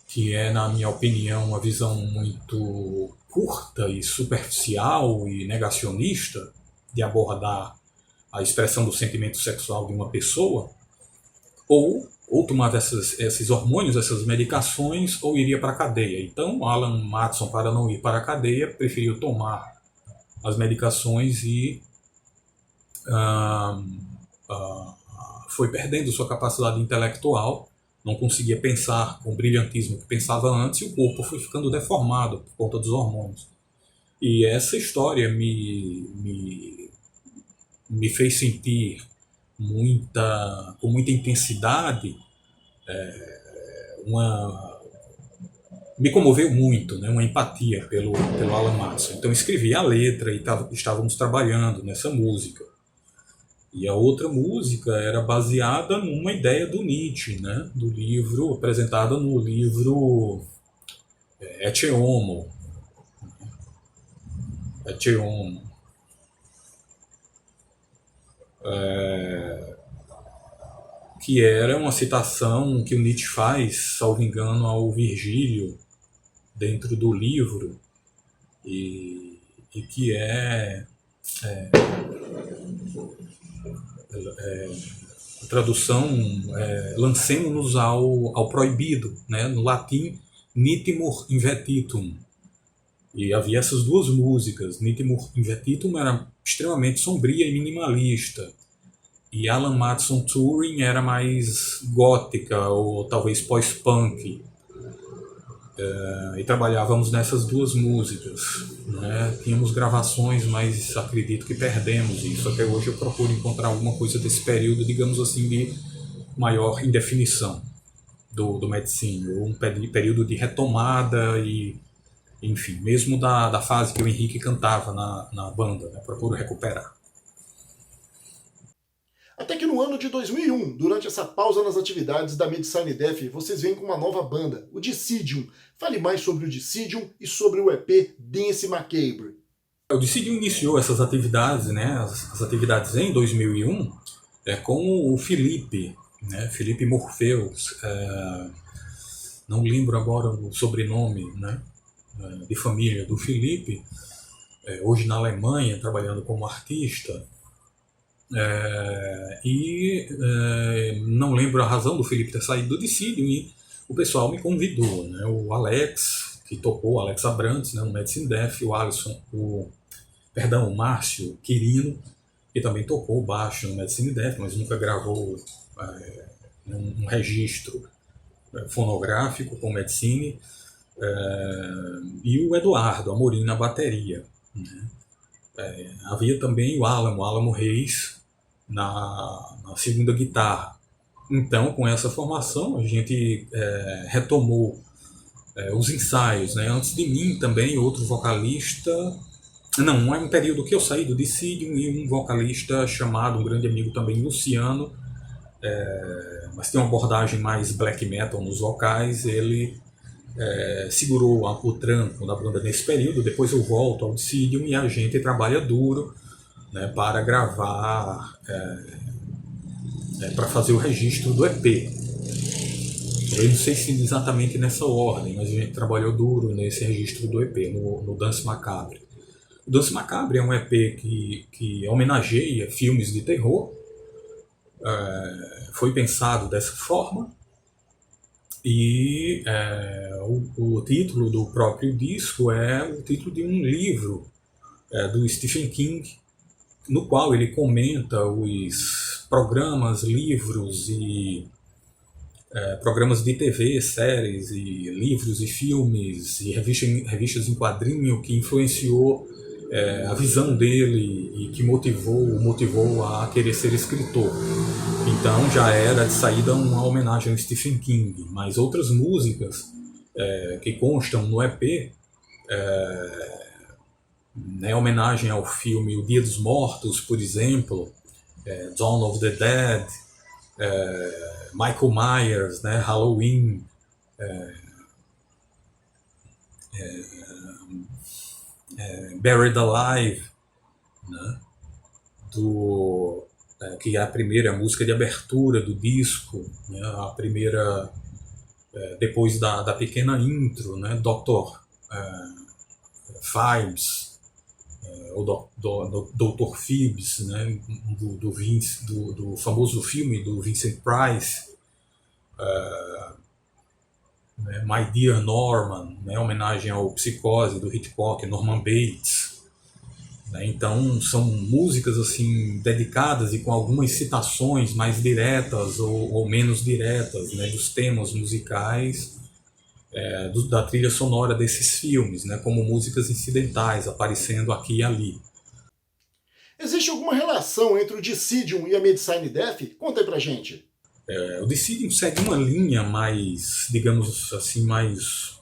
que é, na minha opinião, uma visão muito curta e superficial e negacionista de abordar a expressão do sentimento sexual de uma pessoa, ou tomava esses hormônios, essas medicações, ou iria para a cadeia. Então, Alan Matson, para não ir para a cadeia, preferiu tomar as medicações e foi perdendo sua capacidade intelectual, não conseguia pensar com o brilhantismo que pensava antes, e o corpo foi ficando deformado por conta dos hormônios. E essa história me fez sentir com muita intensidade me comoveu muito, né, uma empatia pelo Alan Matson. Então escrevi a letra e estávamos trabalhando nessa música. E a outra música era baseada numa ideia do Nietzsche, né, do livro, apresentada no livro Ecce Homo. Ecce Homo. Que era uma citação que o Nietzsche faz, salvo engano, ao Virgílio, dentro do livro, e que a tradução lancemo-nos ao proibido, né? No latim, nitimur invetitum. E havia essas duas músicas. Nitimur invetitum era extremamente sombria e minimalista, e Alan Matson Touring era mais gótica, ou talvez pós-punk. E trabalhávamos nessas duas músicas, né? Tínhamos gravações, mas acredito que perdemos isso. Até hoje eu procuro encontrar alguma coisa desse período, digamos assim, de maior indefinição do Medicine, ou um período de retomada e, enfim, mesmo da fase que o Henrique cantava na banda, né? Procuro recuperar. Até que no ano de 2001, durante essa pausa nas atividades da Medicine Death, vocês vêm com uma nova banda, o Decidium. Fale mais sobre o Decidium e sobre o EP Dance Macabre. O Decidium iniciou essas atividades, né, as atividades em 2001, com o Felipe, né, Felipe Morpheus, não lembro agora o sobrenome, né, de família do Felipe, hoje na Alemanha, trabalhando como artista. Não lembro a razão do Felipe ter saído do Decidium, e o pessoal me convidou, né? O Alex, que tocou, o Alex Abrantes, né, no Medicine Death, o Márcio Quirino, que também tocou baixo no Medicine Death, mas nunca gravou um registro fonográfico com Medicine, e o Eduardo Amorim na bateria, né? Havia também o Álamo Reis na segunda guitarra. Então, com essa formação, a gente retomou os ensaios, né? Antes de mim também outro vocalista, não é um período que eu saí do Decidium, e um vocalista chamado, um grande amigo também, Luciano, mas tem uma abordagem mais black metal nos vocais. Ele segurou o tranco da banda nesse período. Depois eu volto ao Decidium e a gente trabalha duro, né, para gravar, para fazer o registro do EP. Eu não sei se exatamente nessa ordem, mas a gente trabalhou duro nesse registro do EP, no Dance Macabre. O Dance Macabre é um EP que homenageia filmes de terror. Foi pensado dessa forma, e o título do próprio disco é o título de um livro do Stephen King, no qual ele comenta os programas, livros e programas de TV, séries e livros e filmes e revistas em quadrinho que influenciou a visão dele e que motivou a querer ser escritor. Então já era de saída uma homenagem ao Stephen King, mas outras músicas que constam no EP, né, homenagem ao filme O Dia dos Mortos, por exemplo, Dawn of the Dead, Michael Myers, né, Halloween, Buried Alive, né, que é a primeira música de abertura do disco, né, a primeira, depois da pequena intro, né, Dr. Phibes, o Dr. Phibbs, né, do famoso filme do Vincent Price, My Dear Norman, né, homenagem ao Psicose do Hitchcock, Norman Bates. Né, então são músicas assim dedicadas e com algumas citações mais diretas ou menos diretas, né, dos temas musicais da trilha sonora desses filmes, né, como músicas incidentais aparecendo aqui e ali. Existe alguma relação entre o Decidium e a Medicine Death? Conta aí pra gente. O Decidium segue uma linha mais, digamos assim, mais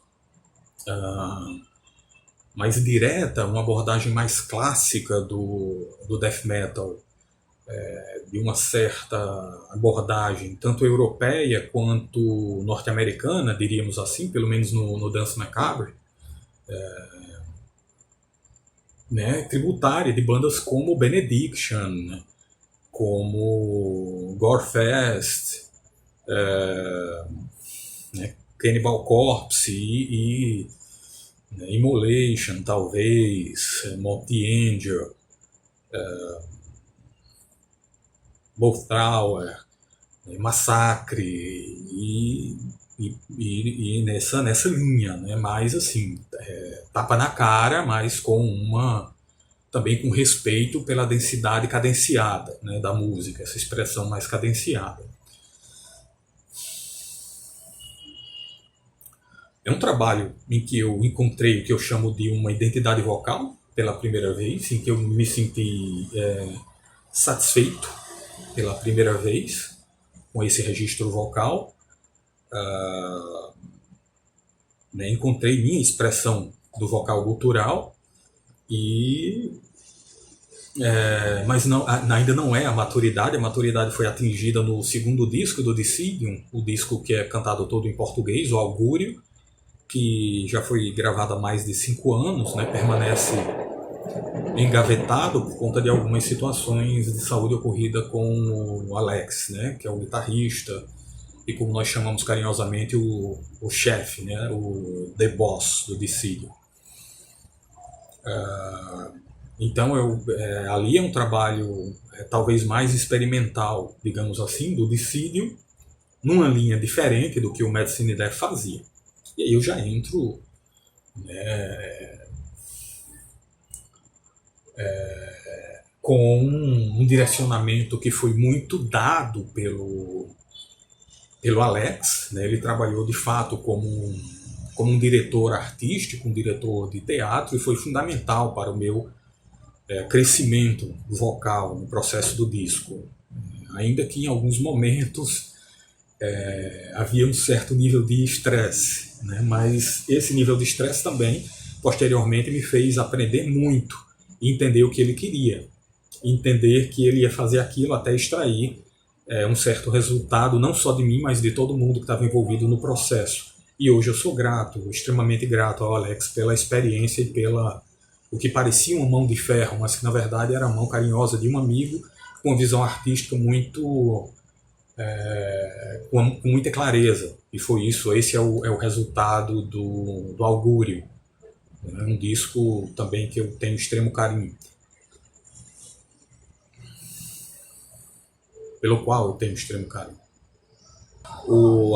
mais direta, uma abordagem mais clássica do death metal, de uma certa abordagem tanto europeia quanto norte-americana, diríamos assim, pelo menos no Dance Macabre, né, tributária de bandas como Benediction, né, como Gorefest, né, Cannibal Corpse e né, Immolation, talvez, Moth the Angel, Both Tower, Massacre e nessa linha, né? Mais assim, tapa na cara, mas também com respeito pela densidade cadenciada, né, da música, essa expressão mais cadenciada. É um trabalho em que eu encontrei o que eu chamo de uma identidade vocal pela primeira vez, em que eu me senti satisfeito pela primeira vez com esse registro vocal. Né, encontrei minha expressão do vocal gutural, mas ainda não é a maturidade foi atingida no segundo disco do Decidium, o disco que é cantado todo em português, o Augúrio, que já foi gravado há mais de 5 anos, né, permanece engavetado por conta de algumas situações de saúde ocorrida com o Alex, né, que é o guitarrista e, como nós chamamos carinhosamente, o chefe, né, o The Boss do Decidium. Então ali é um trabalho talvez mais experimental, digamos assim, do Decidium, numa linha diferente do que o Medicine Death fazia. E aí eu já entro, né, com um direcionamento que foi muito dado pelo Alex, né? Ele trabalhou de fato como um diretor artístico, um diretor de teatro, e foi fundamental para o meu crescimento vocal no processo do disco. Ainda que em alguns momentos havia um certo nível de estresse, né? Mas esse nível de estresse também, posteriormente, me fez aprender muito e entender o que ele queria. Entender que ele ia fazer aquilo até extrair um certo resultado, não só de mim, mas de todo mundo que estava envolvido no processo. E hoje eu sou grato, extremamente grato ao Alex pela experiência e pela o que parecia uma mão de ferro, mas que na verdade era a mão carinhosa de um amigo com uma visão artística muito com muita clareza. E foi isso, esse é o resultado do Augúrio. É um disco também que eu tenho extremo carinho, pelo qual eu tenho extremo carinho.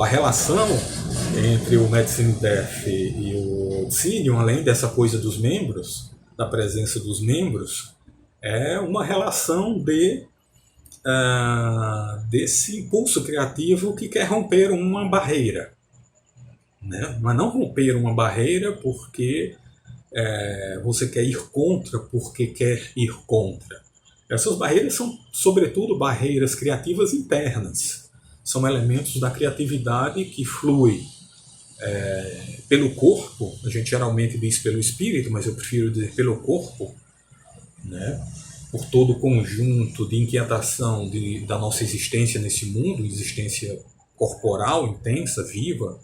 A relação entre o Medicine Death e o Decidium, além dessa coisa dos membros, da presença dos membros, é uma relação desse impulso criativo que quer romper uma barreira, né? Mas não romper uma barreira porque você quer ir contra porque quer ir contra. Essas barreiras são, sobretudo, barreiras criativas internas. São elementos da criatividade que flui pelo corpo. A gente geralmente diz pelo espírito, mas eu prefiro dizer pelo corpo, né? Por todo o conjunto de inquietação da nossa existência nesse mundo, existência corporal, intensa, viva,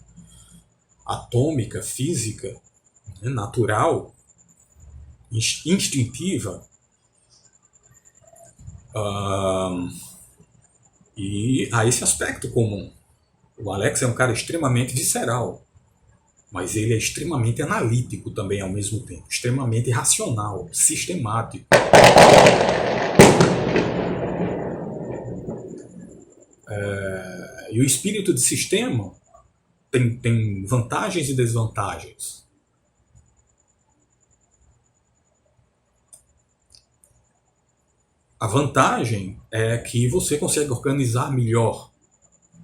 atômica, física, né? Natural, instintiva. E há esse aspecto comum. O Alex é um cara extremamente visceral, mas ele é extremamente analítico também ao mesmo tempo, extremamente racional, sistemático. E o espírito de sistema tem vantagens e desvantagens. A vantagem é que você consegue organizar melhor.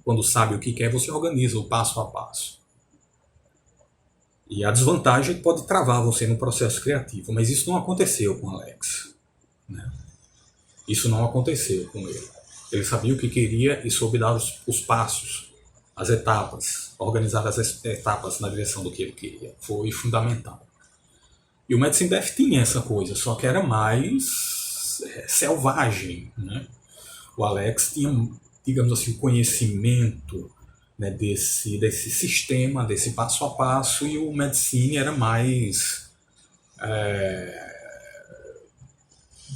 Quando sabe o que quer, você organiza o passo a passo. E a desvantagem é que pode travar você no processo criativo, mas isso não aconteceu com o Alex, né? Isso não aconteceu com ele. Ele sabia o que queria e soube dar os passos, as etapas. organizar as etapas na direção do que ele queria. Foi fundamental. E o Medicine Death tinha essa coisa, só que era mais selvagem, né? O Alex tinha, digamos assim, o conhecimento, né, desse sistema, desse passo a passo, e o Medicine era mais,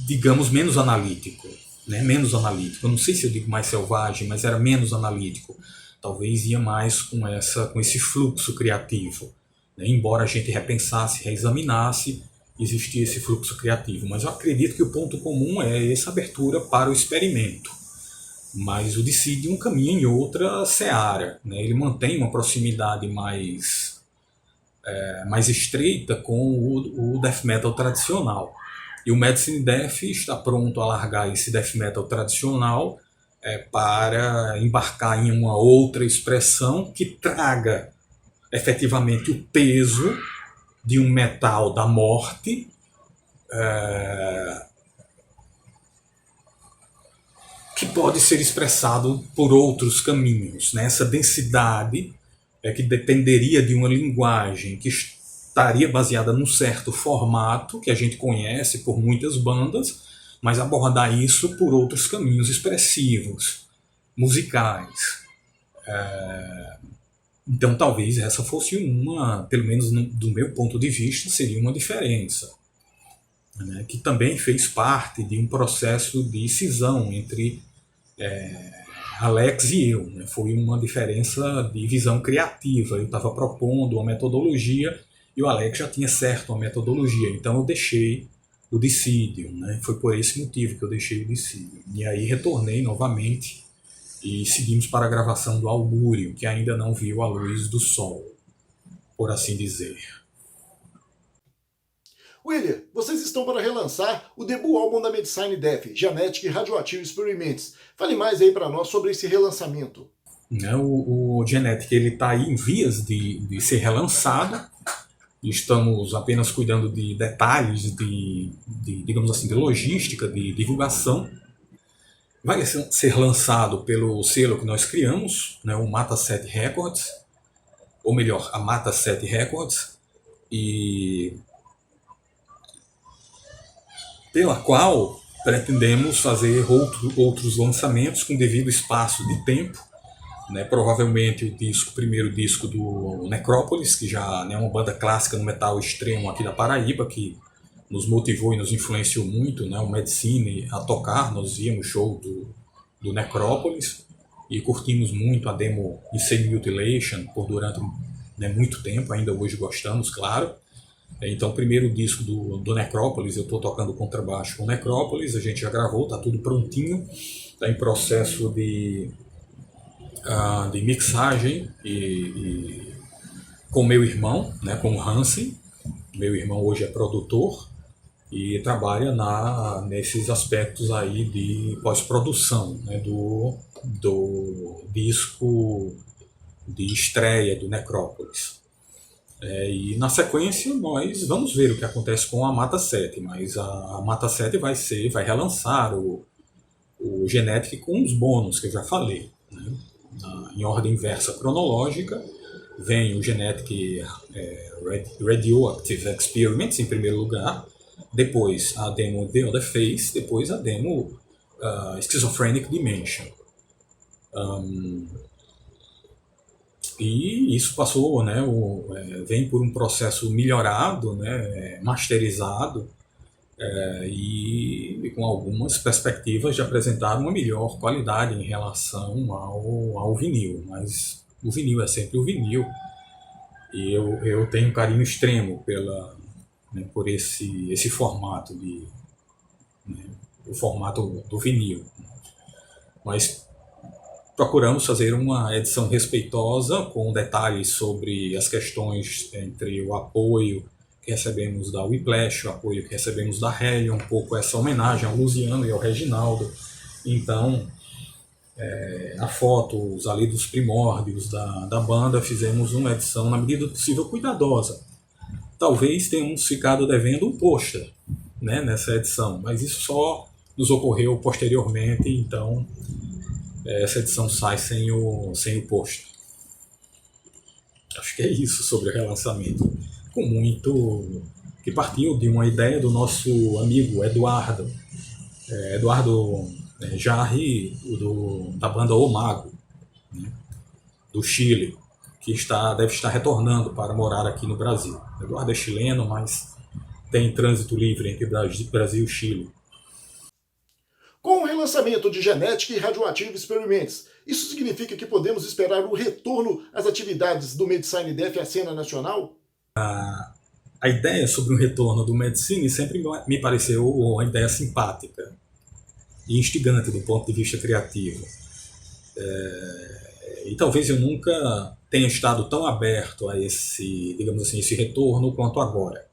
digamos, menos analítico, né? Menos analítico. Eu não sei se eu digo mais selvagem, mas era menos analítico. Talvez ia mais com esse fluxo criativo, né? Embora a gente repensasse, reexaminasse, existia esse fluxo criativo. Mas eu acredito que o ponto comum é essa abertura para o experimento. Mas o Decidium caminha em outra seara, né? Ele mantém uma proximidade mais estreita com o death metal tradicional. E o Medicine Death está pronto a largar esse death metal tradicional para embarcar em uma outra expressão que traga efetivamente o peso de um metal da morte, que pode ser expressado por outros caminhos, né? Essa densidade que dependeria de uma linguagem que estaria baseada num certo formato que a gente conhece por muitas bandas, mas abordar isso por outros caminhos expressivos, musicais. Então talvez essa fosse pelo menos do meu ponto de vista, seria uma diferença, né? Que também fez parte de um processo de cisão entre Alex e eu, né? Foi uma diferença de visão criativa. Eu estava propondo uma metodologia e o Alex já tinha certo uma metodologia, então eu deixei o Decidium, né? Foi por esse motivo que eu deixei o Decidium. E aí retornei novamente e seguimos para a gravação do Augúrio, que ainda não viu a luz do sol, por assim dizer. William, vocês estão para relançar o debut álbum da Medicine Death, Genetic Radioactive Experiments. Fale mais aí para nós sobre esse relançamento. O Genetic está aí em vias de ser relançado. Estamos apenas cuidando de detalhes, digamos assim, de logística, de divulgação. Vai ser lançado pelo selo que nós criamos, né, o Mata 7 Records, ou melhor, a Mata 7 Records, e pela qual pretendemos fazer outros lançamentos com devido espaço de tempo, né? Provavelmente o primeiro disco do Necrópolis, que já é uma banda clássica no metal extremo aqui da Paraíba, que nos motivou e nos influenciou muito, né? O Medicine a tocar. Nós íamos show do Necrópolis e curtimos muito a demo Insane Mutilation durante, né, muito tempo, ainda hoje gostamos, claro. Então o primeiro disco do Necrópolis, eu estou tocando contrabaixo com Necrópolis, a gente já gravou, está tudo prontinho, está em processo de mixagem e com meu irmão, né, com o Hansen. Meu irmão hoje é produtor e trabalha nesses aspectos aí de pós-produção, né, do disco de estreia do Necrópolis. E na sequência nós vamos ver o que acontece com a Mata 7, mas a Mata 7 vai relançar o Genetic com os bônus que eu já falei, né? Em ordem inversa cronológica, vem o Genetic Radioactive Experiments em primeiro lugar, depois a demo The Other Face, depois a demo Schizophrenic Dimension. E isso passou, né, vem por um processo melhorado, né, masterizado, e com algumas perspectivas de apresentar uma melhor qualidade em relação ao vinil. Mas o vinil é sempre o vinil, e eu tenho um carinho extremo por esse formato, o formato do vinil. Mas procuramos fazer uma edição respeitosa, com detalhes sobre as questões entre o apoio que recebemos da Whiplash, o apoio que recebemos da Hellion, um pouco essa homenagem ao Luciano e ao Reginaldo. Então, a fotos ali dos primórdios da banda, fizemos uma edição, na medida do possível, cuidadosa. Talvez tenhamos ficado devendo um pôster, né, nessa edição, mas isso só nos ocorreu posteriormente, então essa edição sai sem o pôster. que é isso sobre o relançamento. Com muito que partiu de uma ideia do nosso amigo Eduardo. Eduardo Jarre, da banda O Mago, né, do Chile, que deve estar retornando para morar aqui no Brasil. Eduardo é chileno, mas tem trânsito livre entre Brasil e Chile. Com o relançamento de Genética e Radioativo Experiments, isso significa que podemos esperar o retorno às atividades do Medicine Def à cena nacional? A ideia sobre o retorno do Medicine sempre me pareceu uma ideia simpática e instigante do ponto de vista criativo. E talvez eu nunca tenha estado tão aberto a esse, digamos assim, esse retorno quanto agora.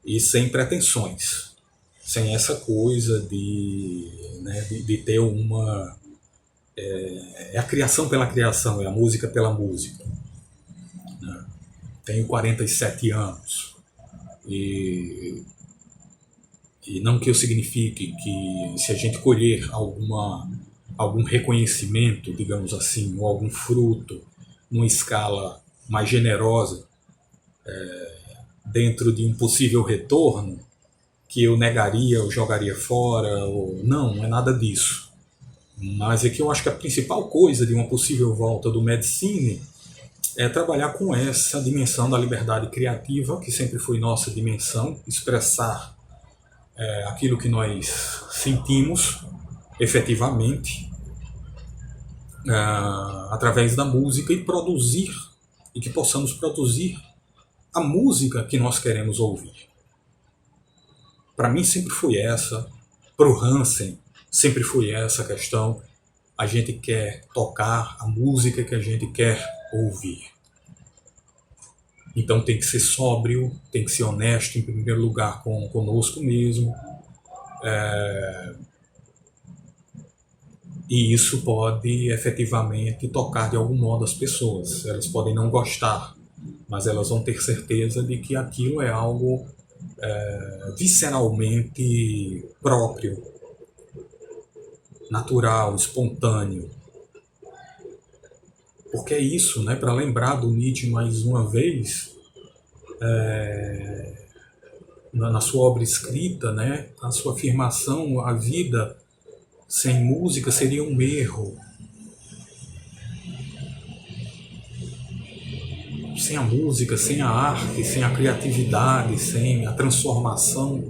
E sem pretensões, sem essa coisa de ter uma... É a criação pela criação, é a música pela música. Né? Tenho 47 anos e não que eu signifique que se a gente colher algum reconhecimento, digamos assim, ou algum fruto numa escala mais generosa dentro de um possível retorno, que eu negaria ou jogaria fora, não é nada disso. Mas é que eu acho que a principal coisa de uma possível volta do Medicine é trabalhar com essa dimensão da liberdade criativa, que sempre foi nossa dimensão, expressar aquilo que nós sentimos efetivamente através da música e que possamos produzir a música que nós queremos ouvir. Para mim sempre foi essa, para o Hansen sempre foi essa a questão. A gente quer tocar a música que a gente quer ouvir. Então tem que ser sóbrio, tem que ser honesto em primeiro lugar conosco mesmo. E isso pode efetivamente tocar de algum modo as pessoas. Elas podem não gostar, mas elas vão ter certeza de que aquilo é algo visceralmente próprio, natural, espontâneo. Porque é isso, né? Para lembrar do Nietzsche mais uma vez, na sua obra escrita, né? A sua afirmação, a vida sem música seria um erro. Sem a música, sem a arte, sem a criatividade, sem a transformação,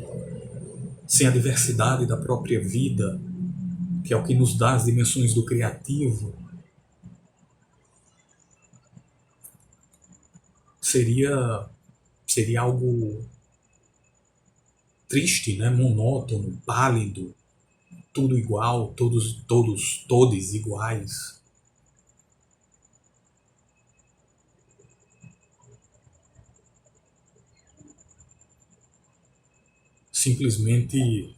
sem a diversidade da própria vida, que é o que nos dá as dimensões do criativo, seria algo triste, né? Monótono, pálido, tudo igual, todos iguais. Simplesmente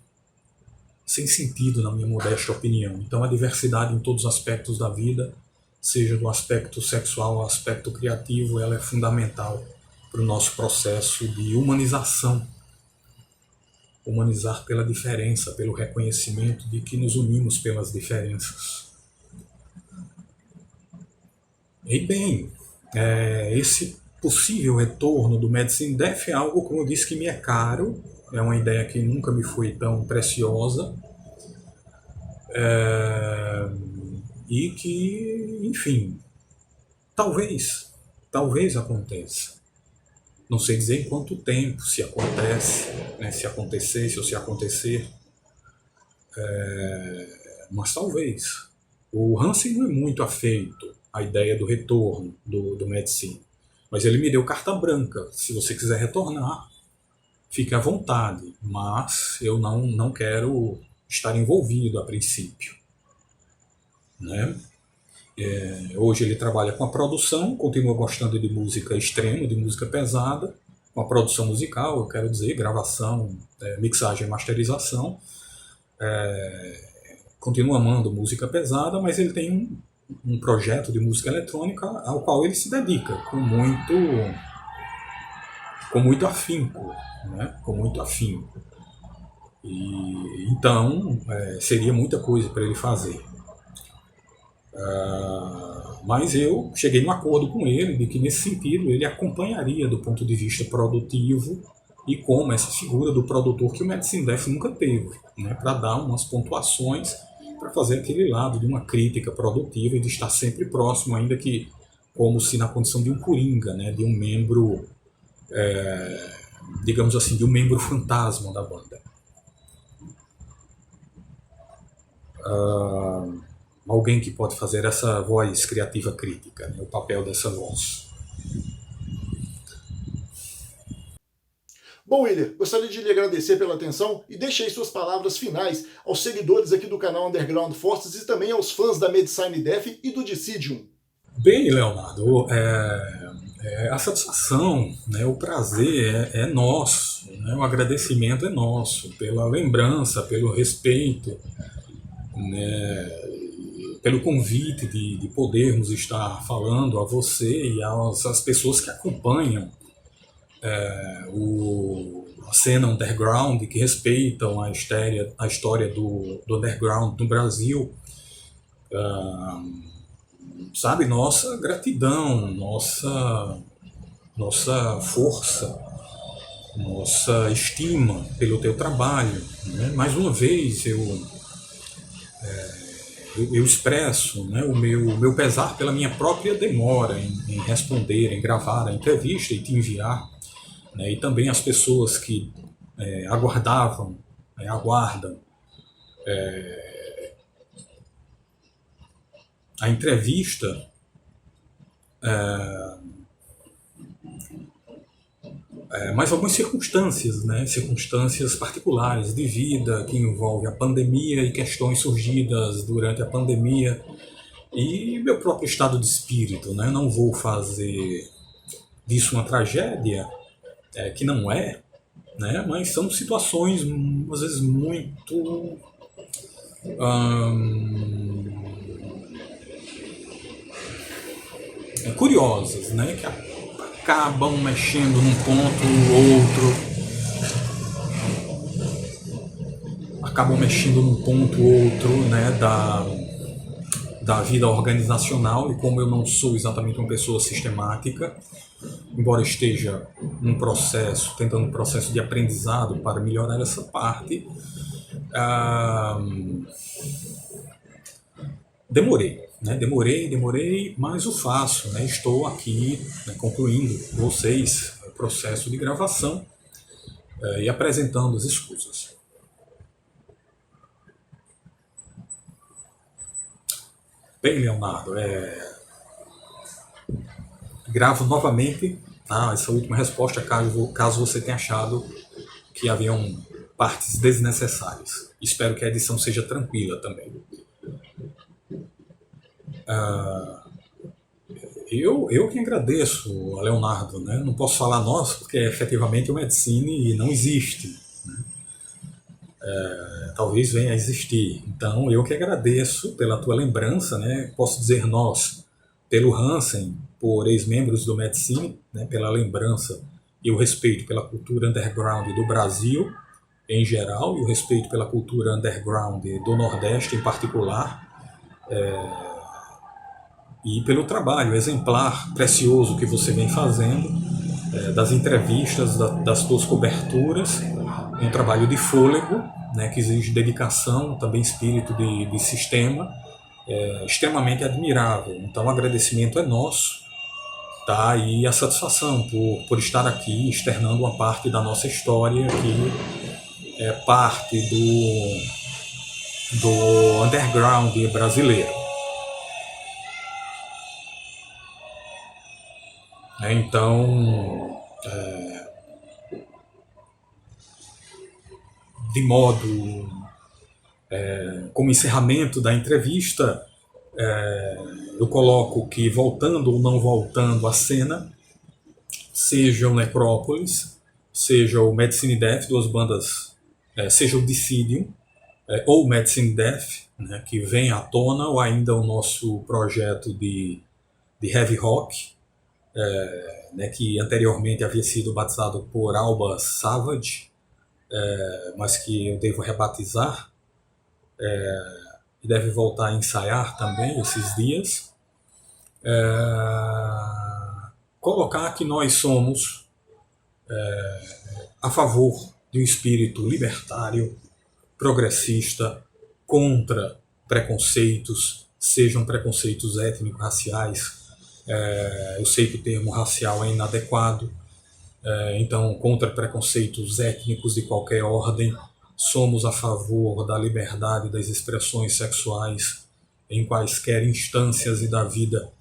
sem sentido, na minha modesta opinião. Então a diversidade em todos os aspectos da vida, seja do aspecto sexual ao aspecto criativo, ela é fundamental para o nosso processo de humanização. Humanizar pela diferença, pelo reconhecimento de que nos unimos pelas diferenças. E bem, esse possível retorno do Medicine Def é algo, como eu disse, que me é caro, é uma ideia que nunca me foi tão preciosa, e que, enfim, talvez aconteça. Não sei dizer em quanto tempo, se acontece, né, se acontecesse ou se acontecer, mas talvez. O Hansen não é muito afeito à ideia do retorno do Medicine, mas ele me deu carta branca. Se você quiser retornar, fique à vontade, mas eu não quero estar envolvido a princípio. Né? Hoje ele trabalha com a produção, continua gostando de música extrema, de música pesada, com a produção musical, eu quero dizer, gravação, mixagem e masterização. Continua amando música pesada, mas ele tem um projeto de música eletrônica ao qual ele se dedica com muito afinco, né? Com muito afinco. E então seria muita coisa para ele fazer. Mas eu cheguei num acordo com ele de que, nesse sentido, ele acompanharia do ponto de vista produtivo e como essa figura do produtor que o Medicine Def nunca teve, né, para dar umas pontuações, para fazer aquele lado de uma crítica produtiva e de estar sempre próximo, ainda que como se na condição de um coringa, né, de um membro, digamos assim, de um membro fantasma da banda. Alguém que pode fazer essa voz criativa crítica, né, o papel dessa voz. Bom, William, gostaria de lhe agradecer pela atenção e deixe aí suas palavras finais aos seguidores aqui do canal Underground Forces e também aos fãs da Medicine Def e do Dissidium. Bem, Leonardo, a satisfação, né, o prazer é nosso, né, o agradecimento é nosso pela lembrança, pelo respeito, né, pelo convite de podermos estar falando a você e às pessoas que acompanham a cena underground, que respeitam a história do underground no Brasil. Sabe, nossa gratidão, nossa força, nossa estima pelo teu trabalho, né? Mais uma vez eu expresso, né, o meu pesar pela minha própria demora em responder, em gravar a entrevista e te enviar, né, e também as pessoas que aguardam a entrevista, mas algumas circunstâncias, né, circunstâncias particulares de vida que envolvem a pandemia e questões surgidas durante a pandemia e meu próprio estado de espírito, né? Não vou fazer disso uma tragédia, que não é, né? Mas são situações às vezes muito curiosas, né, que acabam mexendo num ponto ou outro, né, da vida organizacional, e como eu não sou exatamente uma pessoa sistemática, embora esteja tentando um processo de aprendizado para melhorar essa parte, Demorei, mas o faço, né? Estou aqui, né, concluindo vocês o processo de gravação e apresentando as escusas. Bem, Leonardo, gravo novamente, tá, essa última resposta, caso você tenha achado que haviam partes desnecessárias. Espero que a edição seja tranquila também. Eu que agradeço a Leonardo, né? Não posso falar nós, porque efetivamente o Medicine não existe, né? Talvez venha a existir. Então eu que agradeço pela tua lembrança, né? Posso dizer nós, pelo Hansen, por ex-membros do Medicine, né? Pela lembrança e o respeito pela cultura underground do Brasil em geral e o respeito pela cultura underground do Nordeste em particular. E pelo trabalho exemplar, precioso que você vem fazendo, das entrevistas, das tuas coberturas, um trabalho de fôlego, né, que exige dedicação, também espírito de sistema, extremamente admirável. Então o agradecimento é nosso, tá? E a satisfação por estar aqui externando uma parte da nossa história que é parte do underground brasileiro. Então, de modo, como encerramento da entrevista, eu coloco que, voltando ou não voltando à cena, seja o Necrópolis, seja o Medicine Def, duas bandas, seja o Dissidium, ou o Medicine Def, né, que vem à tona, ou ainda o nosso projeto de heavy rock, né, que anteriormente havia sido batizado por Alba Savage, mas que eu devo rebatizar, e deve voltar a ensaiar também esses dias. colocar que nós somos a favor de um espírito libertário, progressista, contra preconceitos, sejam preconceitos étnico-raciais. Eu sei que o termo racial é inadequado, então contra preconceitos étnicos de qualquer ordem. Somos a favor da liberdade das expressões sexuais em quaisquer instâncias e da vida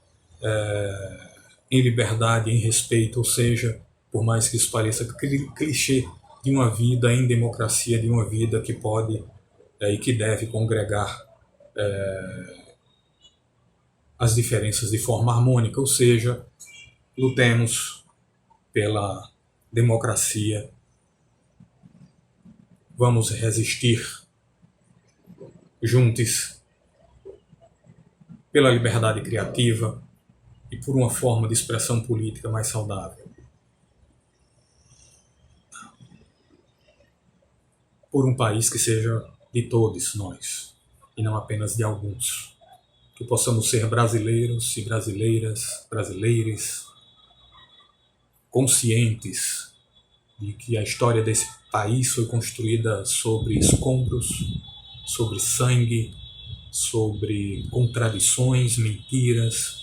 em liberdade, em respeito, ou seja, por mais que isso pareça clichê, de uma vida em democracia, de uma vida que pode e que deve congregar as diferenças de forma harmônica, ou seja, lutemos pela democracia, vamos resistir juntos pela liberdade criativa e por uma forma de expressão política mais saudável. Por um país que seja de todos nós, e não apenas de alguns. Que possamos ser brasileiros e brasileiras, brasileiros, conscientes de que a história desse país foi construída sobre escombros, sobre sangue, sobre contradições, mentiras.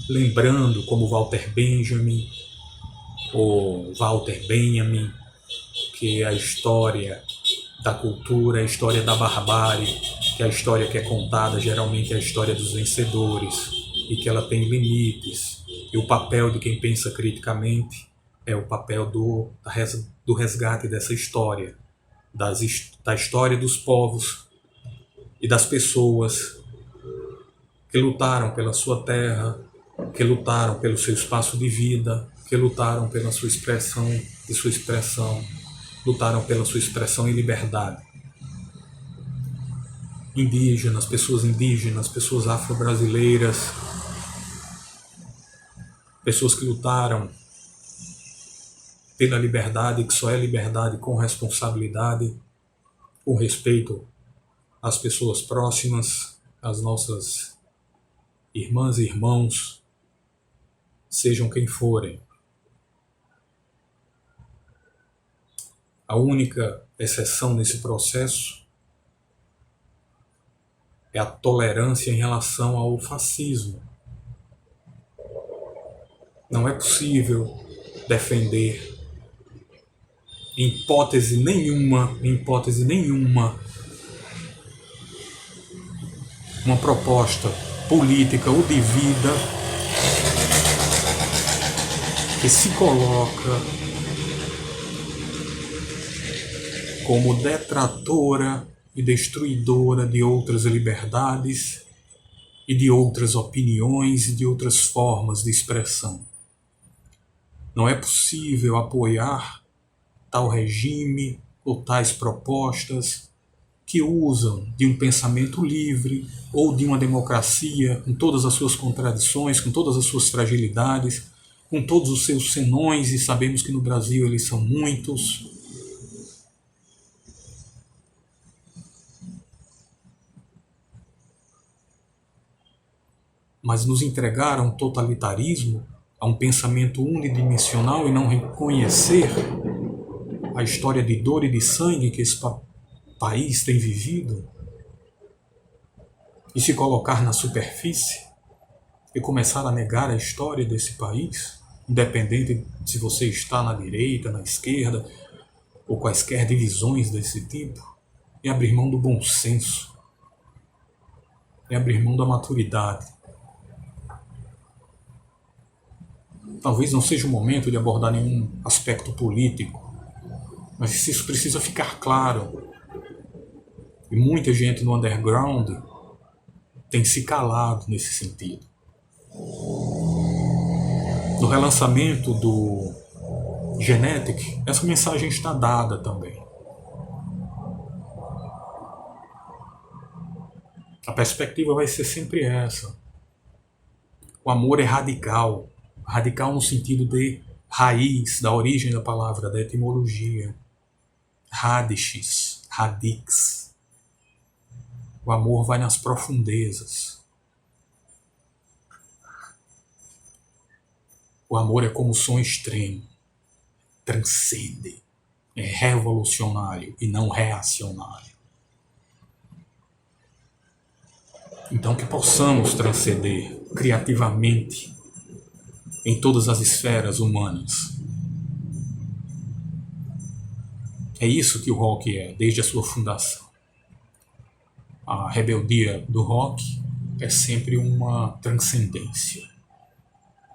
Lembrando como Walter Benjamin, que a história da cultura, a história da barbárie, que a história que é contada geralmente é a história dos vencedores e que ela tem limites. E o papel de quem pensa criticamente é o papel do resgate dessa história, da história dos povos e das pessoas que lutaram pela sua terra, que lutaram pelo seu espaço de vida, que lutaram pela sua expressão, lutaram pela sua expressão em liberdade. Indígenas, pessoas afro-brasileiras, pessoas que lutaram pela liberdade, que só é liberdade com responsabilidade, com respeito às pessoas próximas, às nossas irmãs e irmãos, sejam quem forem. A única exceção nesse processo é a tolerância em relação ao fascismo. Não é possível defender, em hipótese nenhuma, uma proposta política ou de vida que se coloca como detratora e destruidora de outras liberdades e de outras opiniões e de outras formas de expressão. Não é possível apoiar tal regime ou tais propostas que usam de um pensamento livre ou de uma democracia com todas as suas contradições, com todas as suas fragilidades, com todos os seus senões, e sabemos que no Brasil eles são muitos. Mas nos entregaram ao totalitarismo, a um pensamento unidimensional, e não reconhecer a história de dor e de sangue que esse país tem vivido, e se colocar na superfície e começar a negar a história desse país, independente se você está na direita, na esquerda, ou quaisquer divisões desse tipo, e abrir mão do bom senso, e abrir mão da maturidade. Talvez não seja o momento de abordar nenhum aspecto político, mas isso precisa ficar claro. E muita gente no underground tem se calado nesse sentido. No relançamento do Genetic, essa mensagem está dada também. A perspectiva vai ser sempre essa. O amor é radical. Radical no sentido de raiz, da origem da palavra, da etimologia. Radix, radix. O amor vai nas profundezas. O amor é como o som extremo. Transcende. É revolucionário e não reacionário. Então que possamos transcender criativamente em todas as esferas humanas. É isso que o rock é, desde a sua fundação. A rebeldia do rock é sempre uma transcendência.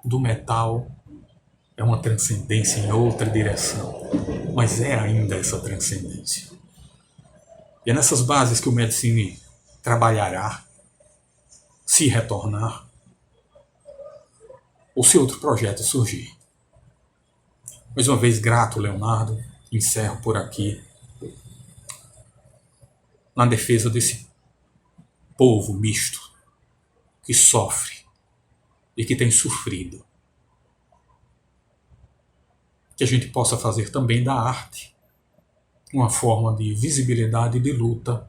Do metal é uma transcendência em outra direção, mas é ainda essa transcendência. E é nessas bases que o Medicine trabalhará, se retornar, ou se outro projeto surgir. Mais uma vez, grato, Leonardo, encerro por aqui, na defesa desse povo misto, que sofre e que tem sofrido. Que a gente possa fazer também da arte uma forma de visibilidade e de luta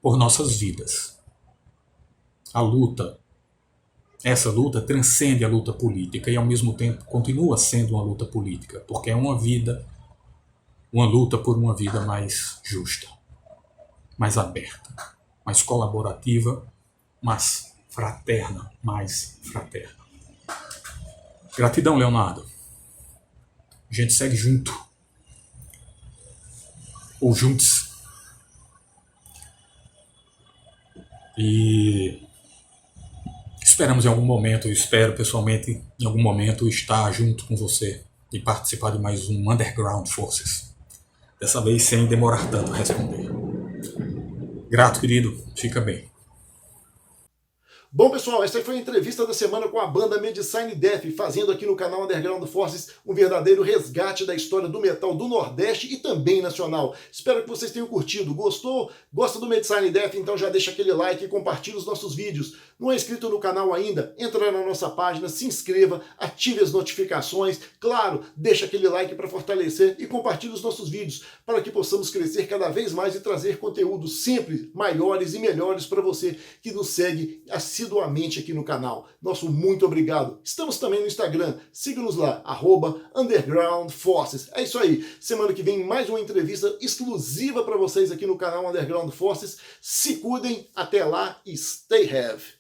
por nossas vidas. Essa luta transcende a luta política e ao mesmo tempo continua sendo uma luta política, porque é uma luta por uma vida mais justa, mais aberta, mais colaborativa, mais fraterna. Gratidão, Leonardo. A gente segue junto. Ou juntos. E esperamos em algum momento, eu espero pessoalmente, em algum momento, estar junto com você e participar de mais um Underground Forces. Dessa vez sem demorar tanto a responder. Grato, querido. Fica bem. Bom, pessoal, essa foi a entrevista da semana com a banda Medicine Death, fazendo aqui no canal Underground Forces um verdadeiro resgate da história do metal do Nordeste e também nacional. Espero que vocês tenham curtido. Gostou? Gosta do Medicine Death? Então já deixa aquele like e compartilha os nossos vídeos. Não é inscrito no canal ainda? Entra na nossa página, se inscreva, ative as notificações. Claro, deixa aquele like para fortalecer e compartilhe os nossos vídeos para que possamos crescer cada vez mais e trazer conteúdos sempre maiores e melhores para você que nos segue assiduamente aqui no canal. Nosso muito obrigado. Estamos também no Instagram. Siga-nos lá, @Underground Forces. É isso aí. Semana que vem mais uma entrevista exclusiva para vocês aqui no canal Underground Forces. Se cuidem. Até lá e stay heavy.